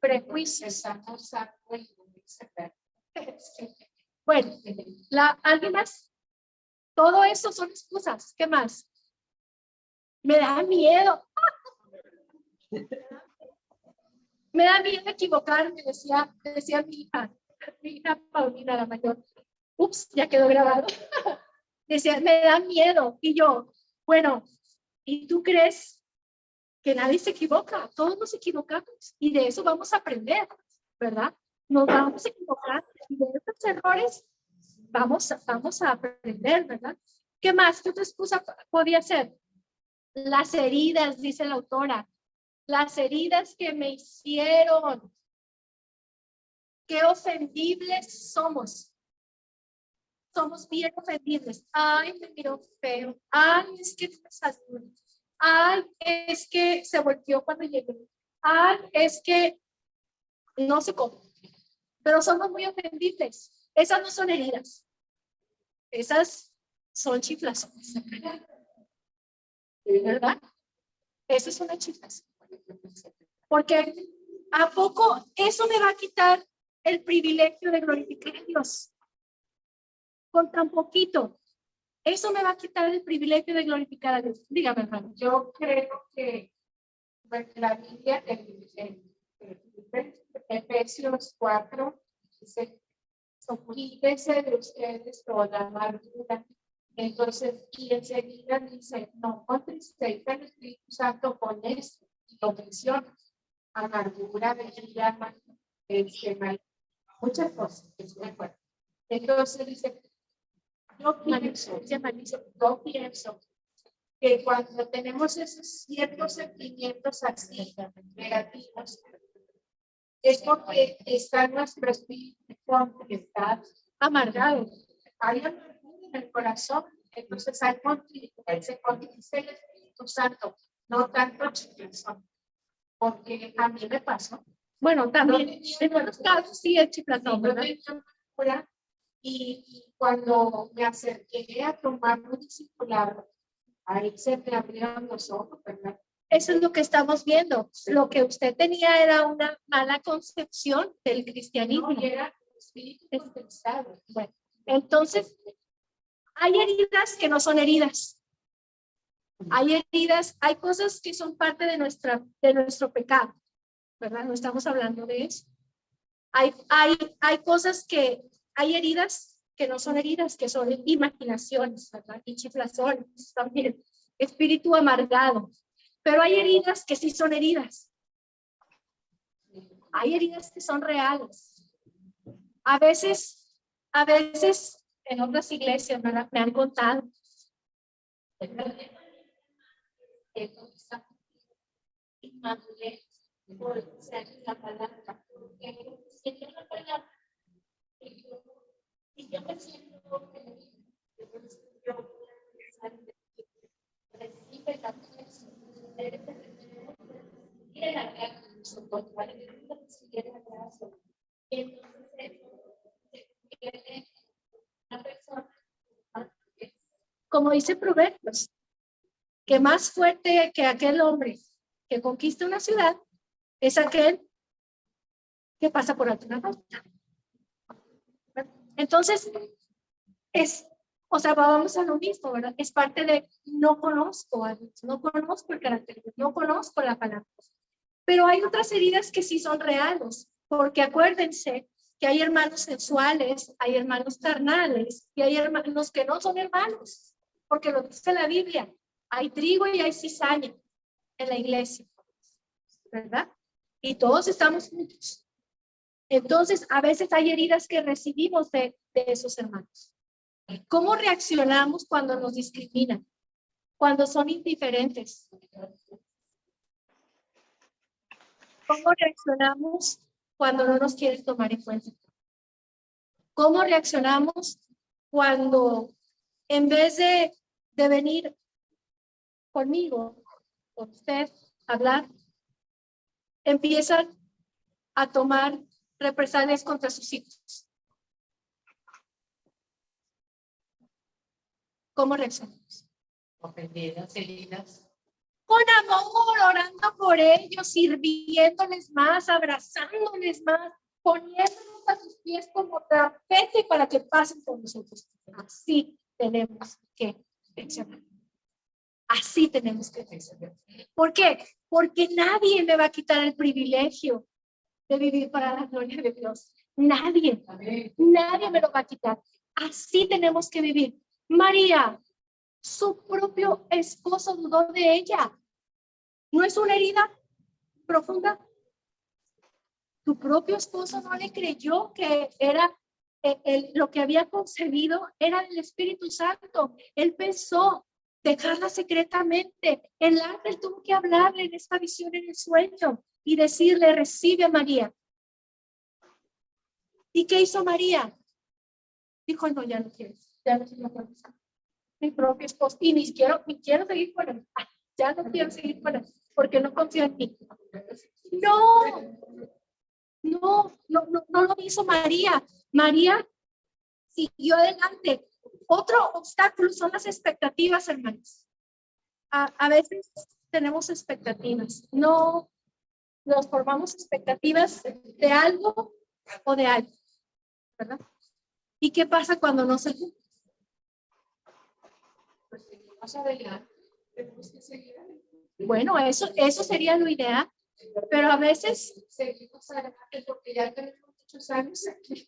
Prejuicios. Bueno, ¿alguien más? Todo eso son excusas. ¿Qué más? Me da miedo. Me da miedo equivocarme, decía mi hija Paulina, la mayor. Ups, ya quedó grabado. Decía, me da miedo. Y yo, bueno, ¿y tú crees que nadie se equivoca? Todos nos equivocamos y de eso vamos a aprender, ¿verdad? Nos vamos a equivocar y de estos errores vamos a aprender, ¿verdad? ¿Qué más? ¿Qué otra excusa podía ser? Las heridas, dice la autora. Las heridas que me hicieron. Qué ofendibles somos. Somos bien ofendibles. Ay, me miró feo. Ay, es que me saludó. Ay, es que se volteó cuando llegué. Ay, es que no sé cómo. Pero somos muy ofendibles. Esas no son heridas. Esas son chiflazones. ¿Verdad? Eso es una chiflación. Porque ¿a poco eso me va a quitar el privilegio de glorificar a Dios? Con tan poquito. Eso me va a quitar el privilegio de glorificar a Dios. Dígame, hermano. Yo creo que la Biblia en Efesios 4 dice, quítese de ustedes toda amargura. Entonces, y enseguida dice, no contristéis al Espíritu Santo con esto. Y lo menciona. Amargura, venida, muchas cosas. Entonces dice, yo pienso que cuando tenemos esos ciertos sentimientos así negativos, es porque está nuestro espíritu está amargado. Hay amargura en el corazón, entonces hay se condice el Espíritu Santo, no tanto el chiflazón. Porque a mí me pasó. Bueno, también en otros casos sí el chiflatón, ¿verdad? Y cuando me acerqué a tomar un discipulado, ahí se me abrieron los ojos, ¿verdad? Eso es lo que estamos viendo. Lo que usted tenía era una mala concepción del cristianismo. No, y era espíritu contextado. Bueno, entonces, hay heridas que no son heridas. Hay heridas, hay cosas que son parte de nuestro pecado, ¿verdad? No estamos hablando de eso. Hay cosas que, hay heridas que no son heridas, que son imaginaciones, ¿verdad? Y chiflazones también, espíritu amargado. Pero hay heridas que sí son heridas. Hay heridas que son reales. A veces en otras iglesias me han contado. Como dice Proverbios, que más fuerte que aquel hombre que conquista una ciudad es aquel que pasa por alto una falta. Entonces, o sea, vamos a lo mismo, ¿verdad? Es parte de no conozco a Dios, no conozco el carácter, no conozco la palabra. Pero hay otras heridas que sí son reales, porque acuérdense que hay hermanos sensuales, hay hermanos carnales y hay hermanos que no son hermanos, porque lo dice la Biblia. Hay trigo y hay cizaña en la iglesia, ¿verdad? Y todos estamos juntos. Entonces, a veces hay heridas que recibimos de esos hermanos. ¿Cómo reaccionamos cuando nos discriminan? Cuando son indiferentes. ¿Cómo reaccionamos cuando no nos quieren tomar en cuenta? ¿Cómo reaccionamos cuando en vez de venir conmigo, con usted, hablar, empiezan a tomar represalias contra sus hijos? ¿Cómo reaccionamos? Ofendidas, heridas. Con amor, orando por ellos, sirviéndoles más, abrazándoles más, poniéndonos a sus pies como tapete para que pasen por nosotros. Así tenemos que reaccionar. Así tenemos que reaccionar. ¿Por qué? Porque nadie me va a quitar el privilegio de vivir para la gloria de Dios. Nadie. Nadie me lo va a quitar. Así tenemos que vivir. María, su propio esposo dudó de ella. ¿No es una herida profunda? Tu propio esposo no le creyó que era lo que había concebido era del Espíritu Santo. Él pensó dejarla secretamente. El ángel tuvo que hablarle en esta visión en el sueño y decirle, recibe a María. ¿Y qué hizo María? Dijo, no, ya no quiero. Ya no quiero mi propio esposo. Y ni quiero seguir con él. Ya no quiero seguir con él porque no confío en mí. No lo hizo María. María siguió adelante. Otro obstáculo son las expectativas, hermanos. A veces tenemos expectativas. No nos formamos expectativas de algo o de algo, ¿verdad? ¿Y qué pasa cuando no se cumple? Pues seguimos adelante. Tenemos que seguir adelante. Bueno, eso sería lo ideal, pero a veces seguimos adelante porque ya tenemos muchos años aquí.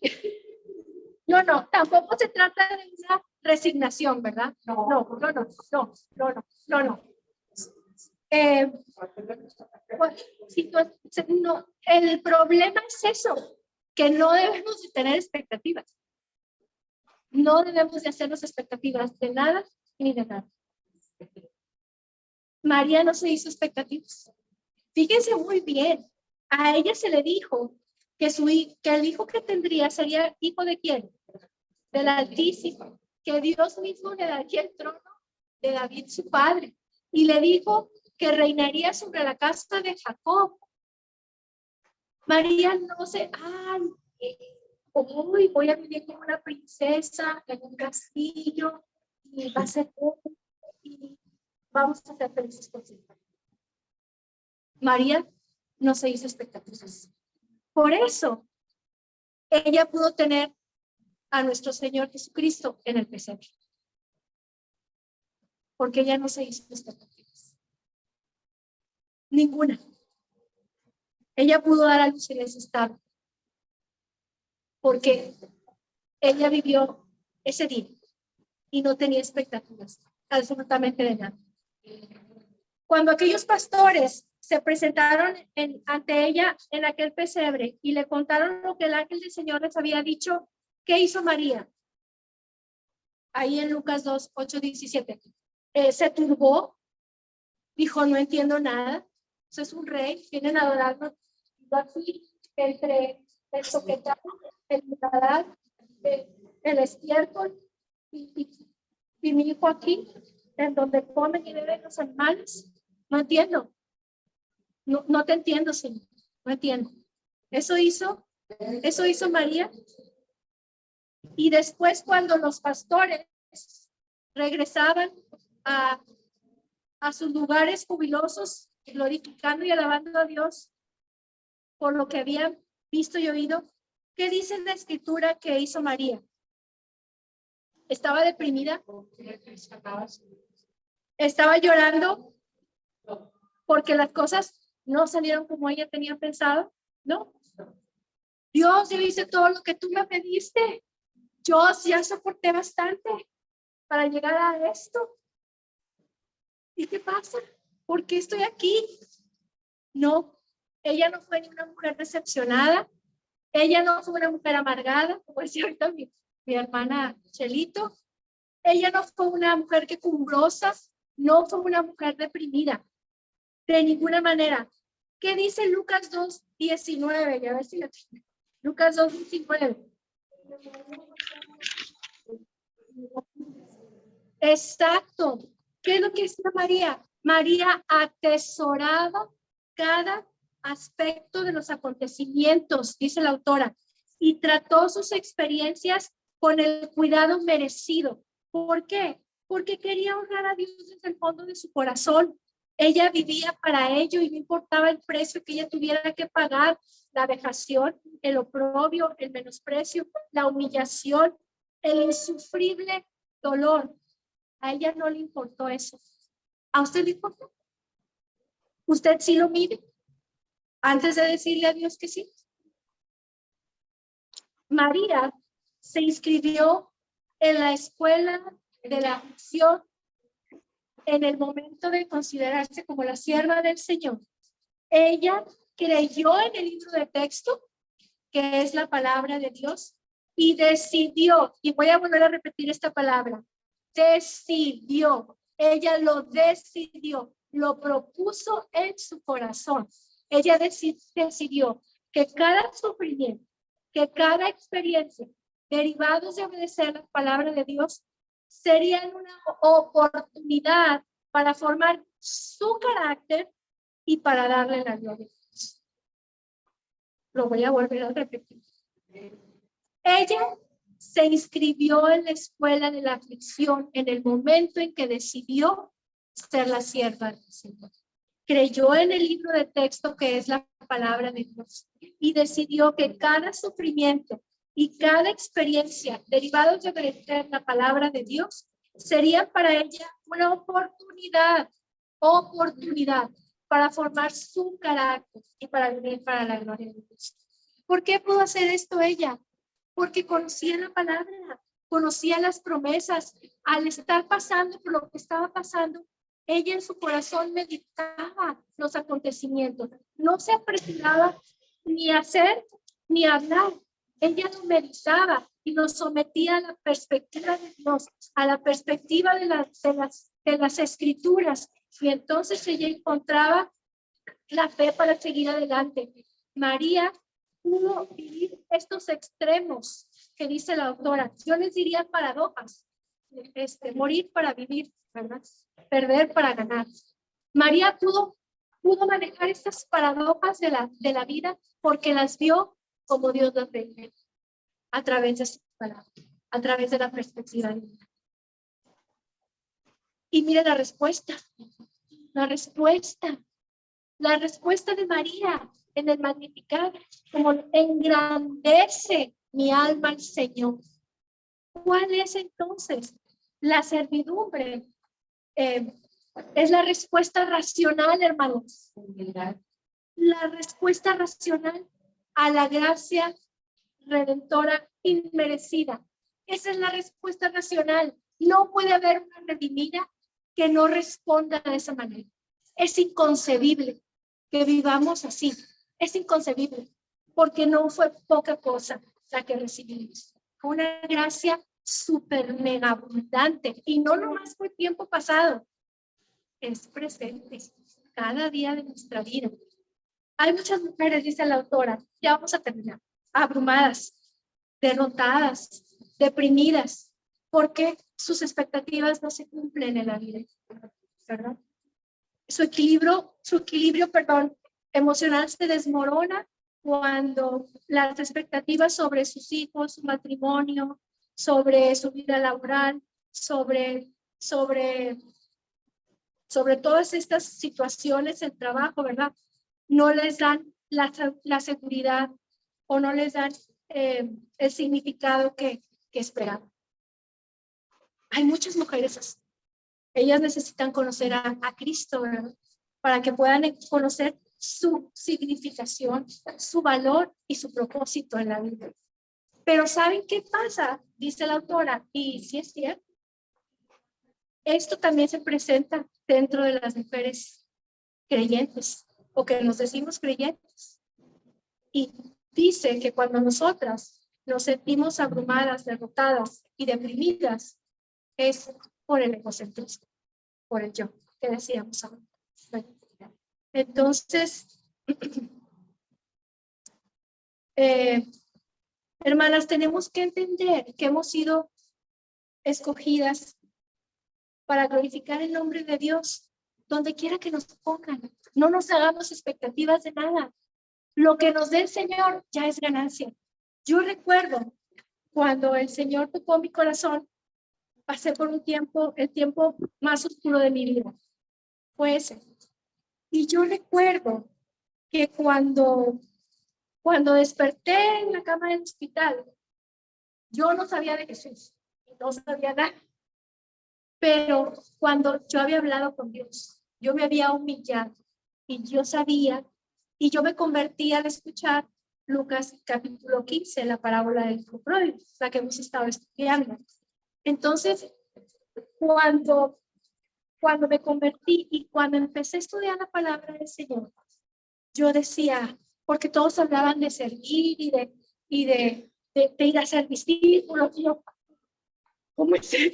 No, tampoco se trata de una resignación, ¿verdad? No. El problema es eso, que no debemos de tener expectativas. No debemos de hacernos expectativas de nada ni de nada. María no se hizo expectativas. Fíjense muy bien, a ella se le dijo que el hijo que tendría sería hijo de quién? Del Altísimo. que Dios mismo le daría el trono de David, su padre, y le dijo que reinaría sobre la casa de Jacob. María no sé, hoy voy a vivir como una princesa en un castillo y va a ser todo y vamos a ser felices por siempre. María no se hizo expectativas. Por eso ella pudo tener a nuestro Señor Jesucristo en el pesebre. Porque ella no se hizo expectativas. Ninguna. Ella pudo dar a luz en ese estado. Porque ella vivió ese día y no tenía expectativas absolutamente de nada. Cuando aquellos pastores se presentaron ante ella en aquel pesebre y le contaron lo que el ángel del Señor les había dicho, ¿qué hizo María? Ahí en Lucas 2, 8, 17. Se turbó, dijo, no entiendo nada. Eso es un rey, vienen a adorarnos. Aquí, entre el soquetado, el muradal, el estiércol y mi hijo aquí, en donde comen y beben los animales. No entiendo. No te entiendo, Señor. No entiendo. Eso hizo María. Y después, cuando los pastores regresaban a sus lugares jubilosos, glorificando y alabando a Dios por lo que habían visto y oído, ¿qué dice la escritura que hizo María? ¿Estaba deprimida? ¿Estaba llorando porque las cosas no salieron como ella tenía pensado? No. Dios, yo hice todo lo que tú me pediste. Yo ya soporté bastante para llegar a esto. ¿Y qué pasa? ¿Por qué estoy aquí? No, ella no fue ni una mujer decepcionada. Ella no fue una mujer amargada, como decía ahorita mi hermana Chelito. Ella no fue una mujer quejumbrosa, no fue una mujer deprimida, de ninguna manera. ¿Qué dice Lucas 2:19? Ya a ver si la tiene. Lucas 2:19. Exacto. ¿Qué es lo que decía María? María atesoraba cada aspecto de los acontecimientos, dice la autora, y trató sus experiencias con el cuidado merecido. ¿Por qué? Porque quería honrar a Dios desde el fondo de su corazón. Ella vivía para ello y no importaba el precio que ella tuviera que pagar, la vejación, el oprobio, el menosprecio, la humillación, el insufrible dolor. A ella no le importó eso. ¿A usted le importó? ¿Usted sí lo mide? Antes de decirle a Dios que sí. María se inscribió en la escuela de la aflicción en el momento de considerarse como la sierva del Señor. Ella creyó en el libro de texto, que es la palabra de Dios, y decidió, y voy a volver a repetir esta palabra, decidió, ella lo decidió, lo propuso en su corazón. Ella decidió que cada sufrimiento, que cada experiencia derivados de obedecer la palabra de Dios serían una oportunidad para formar su carácter y para darle la gloria a Dios. Lo voy a volver a repetir. Ella se inscribió en la escuela de la aflicción en el momento en que decidió ser la sierva del Señor. Creyó en el libro de texto que es la palabra de Dios y decidió que cada sufrimiento y cada experiencia derivados de obedecer la palabra de Dios sería para ella una oportunidad para formar su carácter y para vivir para la gloria de Dios. ¿Por qué pudo hacer esto ella? Porque conocía la palabra, conocía las promesas. Al estar pasando por lo que estaba pasando, ella en su corazón meditaba los acontecimientos. No se apresuraba ni a hacer ni a hablar. Ella lo meditaba y lo sometía a la perspectiva de Dios, a la perspectiva de las escrituras. Y entonces ella encontraba la fe para seguir adelante. María pudo vivir estos extremos que dice la autora. Yo les diría paradojas, morir para vivir, ¿verdad? Perder para ganar. María pudo manejar estas paradojas de la vida porque las vio como Dios las ve, a través de su palabra, a través de la perspectiva divina. Y mire la respuesta de María en el Magnificat, como engrandece mi alma al Señor. ¿Cuál es entonces la servidumbre? Es la respuesta racional, hermanos. La respuesta racional a la gracia redentora inmerecida. Esa es la respuesta racional. No puede haber una redimida que no responda de esa manera. Es inconcebible que vivamos así. Es inconcebible, porque no fue poca cosa la que recibimos. Una gracia súper mega abundante. Y no nomás fue tiempo pasado. Es presente cada día de nuestra vida. Hay muchas mujeres, dice la autora, ya vamos a terminar, abrumadas, derrotadas, deprimidas, porque sus expectativas no se cumplen en la vida, ¿verdad? Su equilibrio, emocional se desmorona cuando las expectativas sobre sus hijos, su matrimonio, sobre su vida laboral, sobre todas estas situaciones en trabajo, ¿verdad? No les dan la seguridad o no les dan el significado que esperaban. Hay muchas mujeres así. Ellas necesitan conocer a Cristo, ¿verdad? Para que puedan conocer su significación, su valor y su propósito en la vida. Pero ¿saben qué pasa? Dice la autora, y sí es cierto. Esto también se presenta dentro de las mujeres creyentes o que nos decimos creyentes. Y dice que cuando nosotras nos sentimos abrumadas, derrotadas y deprimidas, es por el egocentrismo, por el yo, que decíamos ahora. Entonces, hermanas, tenemos que entender que hemos sido escogidas para glorificar el nombre de Dios, donde quiera que nos pongan. No nos hagamos expectativas de nada. Lo que nos dé el Señor ya es ganancia. Yo recuerdo cuando el Señor tocó mi corazón, pasé por un tiempo, el tiempo más oscuro de mi vida. Fue ese. Y yo recuerdo que cuando desperté en la cama del hospital, yo no sabía de Jesús, no sabía nada. Pero cuando yo había hablado con Dios, yo me había humillado y yo sabía, y yo me convertí al escuchar Lucas capítulo 15, la parábola del hijo pródigo, la que hemos estado estudiando. Entonces, cuando me convertí y cuando empecé a estudiar la palabra del Señor, yo decía, porque todos hablaban de servir y de ir a ser discípulos, y yo,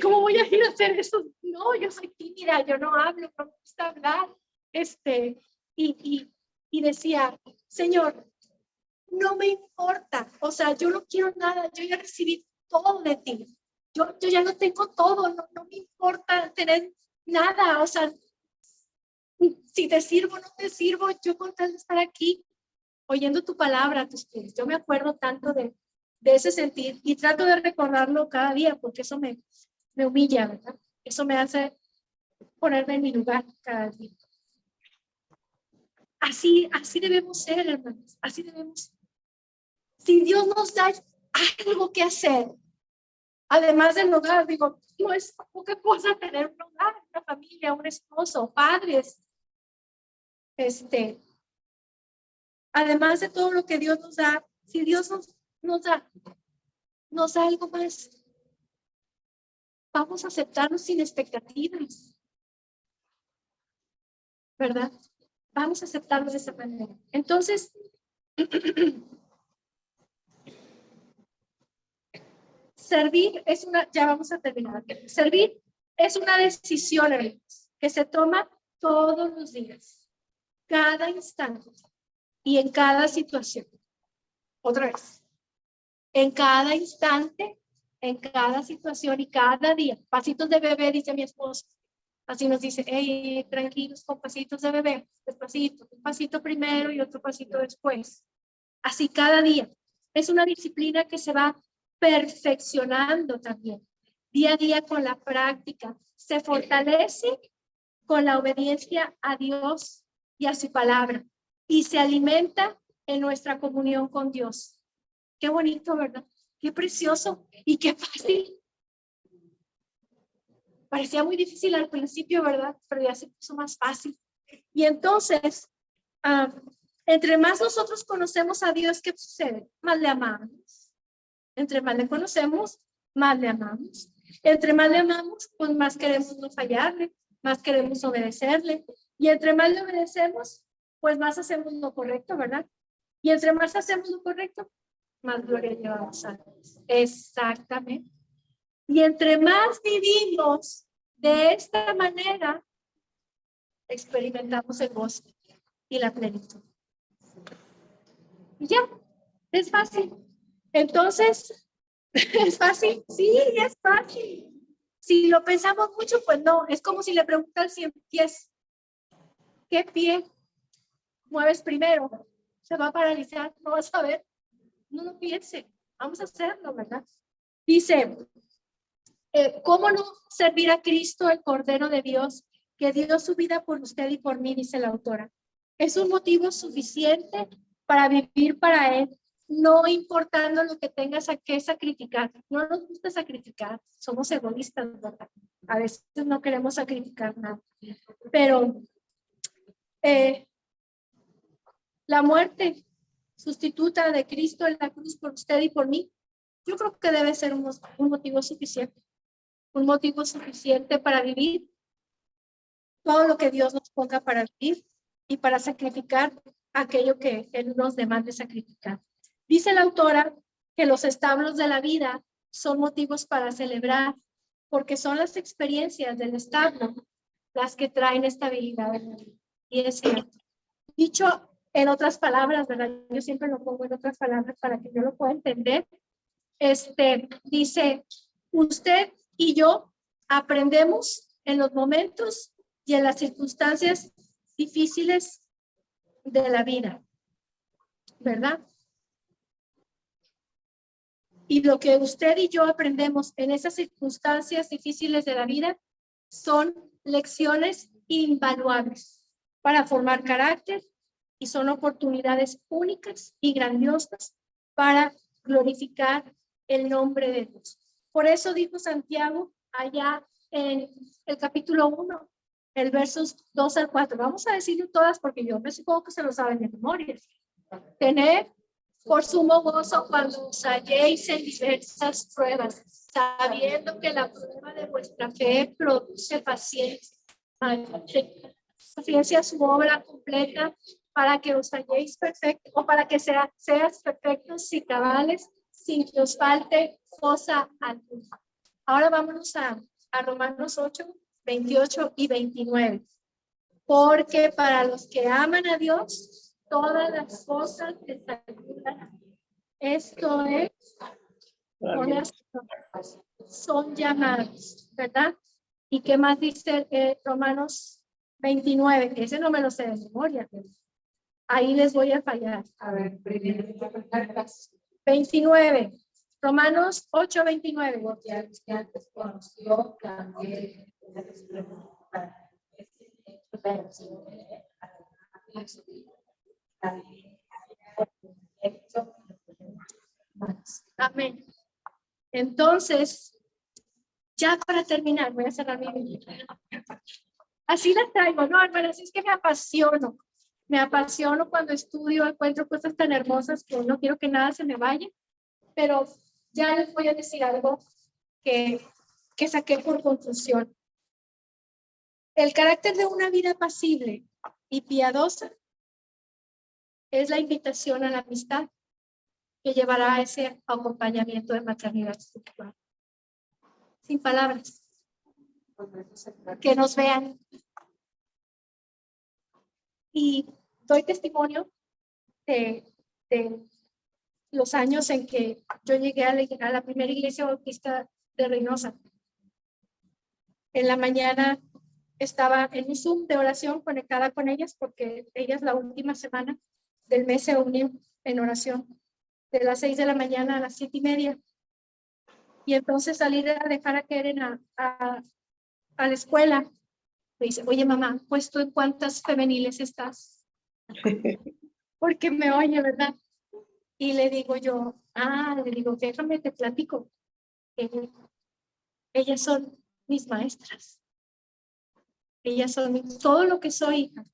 ¿cómo voy a ir a hacer eso? No, yo soy tímida, yo no hablo, no me gusta hablar. Y decía, Señor, no me importa, o sea, yo no quiero nada, yo ya recibí todo de ti. Yo ya lo tengo todo, no me importa tener nada, o sea, si te sirvo o no te sirvo, yo con tal de estar aquí, oyendo tu palabra a tus pies. Yo me acuerdo tanto de ese sentir y trato de recordarlo cada día porque eso me humilla, ¿verdad? Eso me hace ponerme en mi lugar cada día. Así debemos ser, hermanos, así debemos ser. Si Dios nos da algo que hacer, además del hogar, digo, no es poca cosa tener un hogar, una familia, un esposo, padres. Además de todo lo que Dios nos da, si Dios nos da algo más, vamos a aceptarnos sin expectativas, ¿verdad? Vamos a aceptarnos de esa manera. Entonces, servir es ya vamos a terminar. Servir es una decisión, hermanos, que se toma todos los días, cada instante y en cada situación. Otra vez, en cada instante en cada situación y cada día. Pasitos de bebé, dice mi esposo. Así nos dice, hey, tranquilos con pasitos de bebé, despacito, un pasito primero y otro pasito después. Así cada día. Es una disciplina que se va perfeccionando también, día a día con la práctica. Se fortalece con la obediencia a Dios y a su palabra y se alimenta en nuestra comunión con Dios. Qué bonito, ¿verdad? Qué precioso y qué fácil. Parecía muy difícil al principio, ¿verdad? Pero ya se puso más fácil. Y entonces, entre más nosotros conocemos a Dios, ¿qué sucede? Más le amamos. Entre más le conocemos, más le amamos. Entre más le amamos, pues más queremos no fallarle, más queremos obedecerle. Y entre más le obedecemos, pues más hacemos lo correcto, ¿verdad? Y entre más hacemos lo correcto, más gloria llevamos a Dios. Exactamente. Y entre más vivimos de esta manera, experimentamos el gozo y la plenitud. Y ya, es fácil. Entonces, ¿es fácil? Sí, es fácil. Si lo pensamos mucho, pues no. Es como si le preguntas al 100 pies, ¿qué pie mueves primero? Se va a paralizar, no vas a ver. No lo piense. Vamos a hacerlo, ¿verdad? Dice, ¿cómo no servir a Cristo, el Cordero de Dios, que dio su vida por usted y por mí, dice la autora? Es un motivo suficiente para vivir para Él, no importando lo que tengas que sacrificar. No nos gusta sacrificar, somos egoístas, ¿verdad? A veces no queremos sacrificar nada. Pero la muerte sustituta de Cristo en la cruz por usted y por mí, yo creo que debe ser un motivo suficiente. Un motivo suficiente para vivir todo lo que Dios nos ponga para vivir y para sacrificar aquello que Él nos demande sacrificar. Dice la autora que los establos de la vida son motivos para celebrar, porque son las experiencias del establo las que traen estabilidad en la vida. Y es cierto. Dicho en otras palabras, ¿verdad? Yo siempre lo pongo en otras palabras para que yo lo pueda entender. Dice, usted y yo aprendemos en los momentos y en las circunstancias difíciles de la vida, ¿verdad? Y lo que usted y yo aprendemos en esas circunstancias difíciles de la vida son lecciones invaluables para formar carácter y son oportunidades únicas y grandiosas para glorificar el nombre de Dios. Por eso dijo Santiago allá en el capítulo 1, el versos 2 al 4. Vamos a decirlo todas porque yo me supongo que se lo saben de memoria. Tener por sumo gozo cuando os halléis en diversas pruebas, sabiendo que la prueba de vuestra fe produce paciencia. Paciencia, su obra completa, para que os halléis perfectos, o para que seas perfectos y cabales, sin que os falte cosa alguna. Ahora vámonos a Romanos 8, 28 y 29. Porque para los que aman a Dios, todas las cosas les ayudan. Esto es, son llamados, ¿verdad? ¿Y qué más dice Romanos 29? Que ese no me lo sé de memoria. Ahí les voy a fallar. A ver, 29. Romanos 8, 29. Porque que antes conoció también amén. Entonces, ya para terminar, voy a cerrar mi Biblia. Así la traigo, no, hermanas, es que me apasiono. Me apasiono cuando estudio, encuentro cosas tan hermosas que no quiero que nada se me vaya. Pero ya les voy a decir algo que saqué por conclusión. El carácter de una vida pasible y piadosa es la invitación a la amistad que llevará a ese acompañamiento de maternidad espiritual. Sin palabras. Que nos vean. Y doy testimonio de los años en que yo llegué a la primera iglesia bautista de Reynosa. En la mañana estaba en un Zoom de oración conectada con ellas, porque ellas la última semana del mes se unían en oración de las 6 de la mañana a las 7:30. Y entonces salir a dejar a Keren a la escuela. Me dice, oye mamá, pues tú en cuántas femeniles estás, porque me oye, ¿verdad? Y le digo yo, le digo, déjame te platico. Ellas son mis maestras. Ellas son todo lo que soy, hija.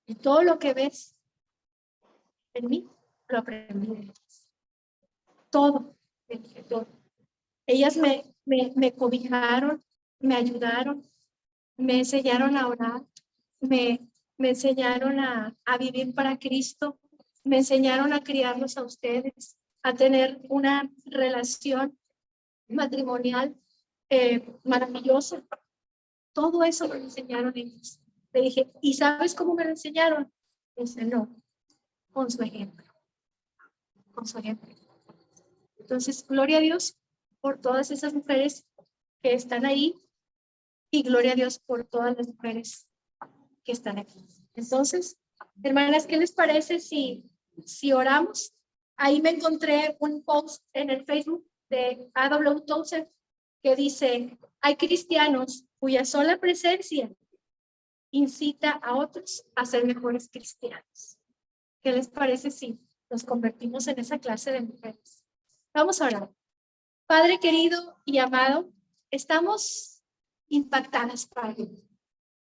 Y todo lo que ves en mí, lo aprendí de ellas. Todo, todo. Ellas me cobijaron, me ayudaron, me enseñaron a orar, me enseñaron a vivir para Cristo, me enseñaron a criarlos a ustedes, a tener una relación matrimonial maravillosa. Todo eso me enseñaron ellos. Le dije, ¿y sabes cómo me lo enseñaron? Dice, no, con su ejemplo. Con su ejemplo. Entonces, gloria a Dios por todas esas mujeres que están ahí y gloria a Dios por todas las mujeres que están aquí. Entonces, hermanas, ¿qué les parece si oramos? Ahí me encontré un post en el Facebook de A.W. Tozer que dice, hay cristianos cuya sola presencia incita a otros a ser mejores cristianos. ¿Qué les parece si nos convertimos en esa clase de mujeres? Vamos a orar. Padre querido y amado, estamos impactadas, Padre,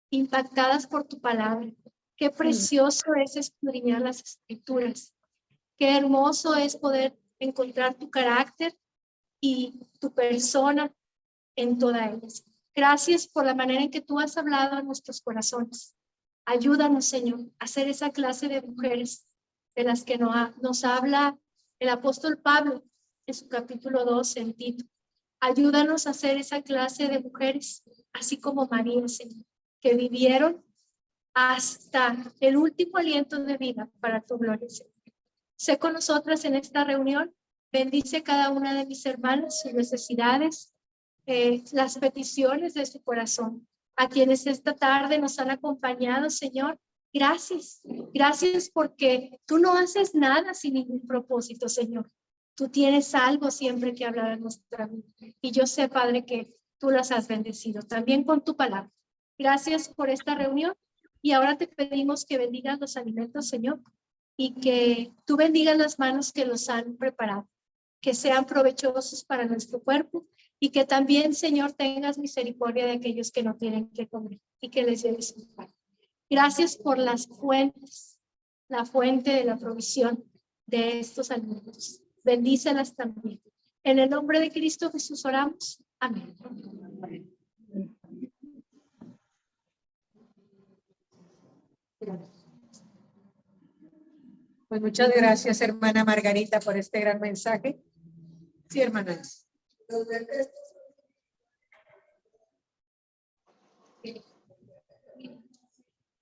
impactadas por tu palabra. Qué precioso es escudriñar las escrituras. Qué hermoso es poder encontrar tu carácter y tu persona en todas ellas. Gracias por la manera en que tú has hablado a nuestros corazones. Ayúdanos, Señor, a ser esa clase de mujeres de las que nos habla el apóstol Pablo en su capítulo 2 en Tito. Ayúdanos a ser esa clase de mujeres, así como María, Señor, que vivieron hasta el último aliento de vida para tu gloria, Señor. Sé con nosotras en esta reunión. Bendice cada una de mis hermanas, sus necesidades, las peticiones de su corazón. A quienes esta tarde nos han acompañado, Señor, gracias. Gracias porque tú no haces nada sin ningún propósito, Señor. Tú tienes algo siempre que hablar en nuestra vida. Y yo sé, Padre, que tú las has bendecido también con tu palabra. Gracias por esta reunión. Y ahora te pedimos que bendigas los alimentos, Señor, y que tú bendigas las manos que los han preparado, que sean provechosos para nuestro cuerpo y que también, Señor, tengas misericordia de aquellos que no tienen que comer y que les lleves un pan. Gracias por las fuentes, la fuente de la provisión de estos alimentos. Bendícelas también. En el nombre de Cristo Jesús oramos. Amén. Pues muchas gracias, hermana Margarita, por este gran mensaje. Sí, hermanas.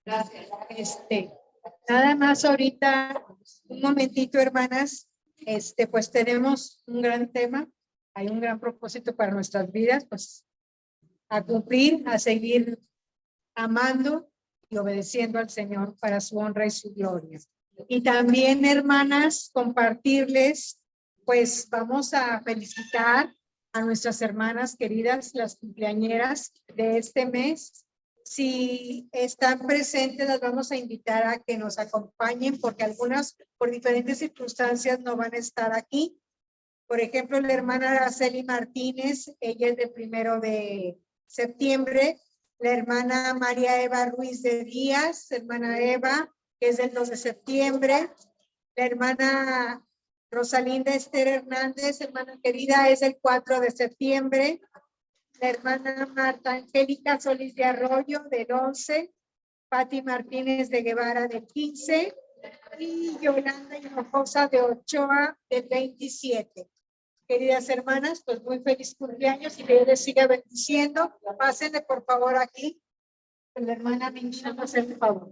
Gracias. Nada más ahorita, un momentito, hermanas. Pues tenemos un gran tema, hay un gran propósito para nuestras vidas, pues a cumplir, a seguir amando y obedeciendo al Señor para su honra y su gloria. Y también, hermanas, compartirles, pues vamos a felicitar a nuestras hermanas queridas, las cumpleañeras de este mes. Si están presentes, las vamos a invitar a que nos acompañen porque algunas, por diferentes circunstancias, no van a estar aquí. Por ejemplo, la hermana Araceli Martínez, ella es del 1 de septiembre. La hermana María Eva Ruiz de Díaz, hermana Eva, que es del 2 de septiembre. La hermana Rosalinda Esther Hernández, hermana querida, es el 4 de septiembre. La hermana Marta Angélica Solís de Arroyo, del 11. Pati Martínez de Guevara, del 15. Y Yolanda Hinojosa de Ochoa, del 27. Queridas hermanas, pues muy feliz cumpleaños y que Dios les siga bendiciendo. Pásenle por favor aquí. La hermana Minina, no hacer el favor.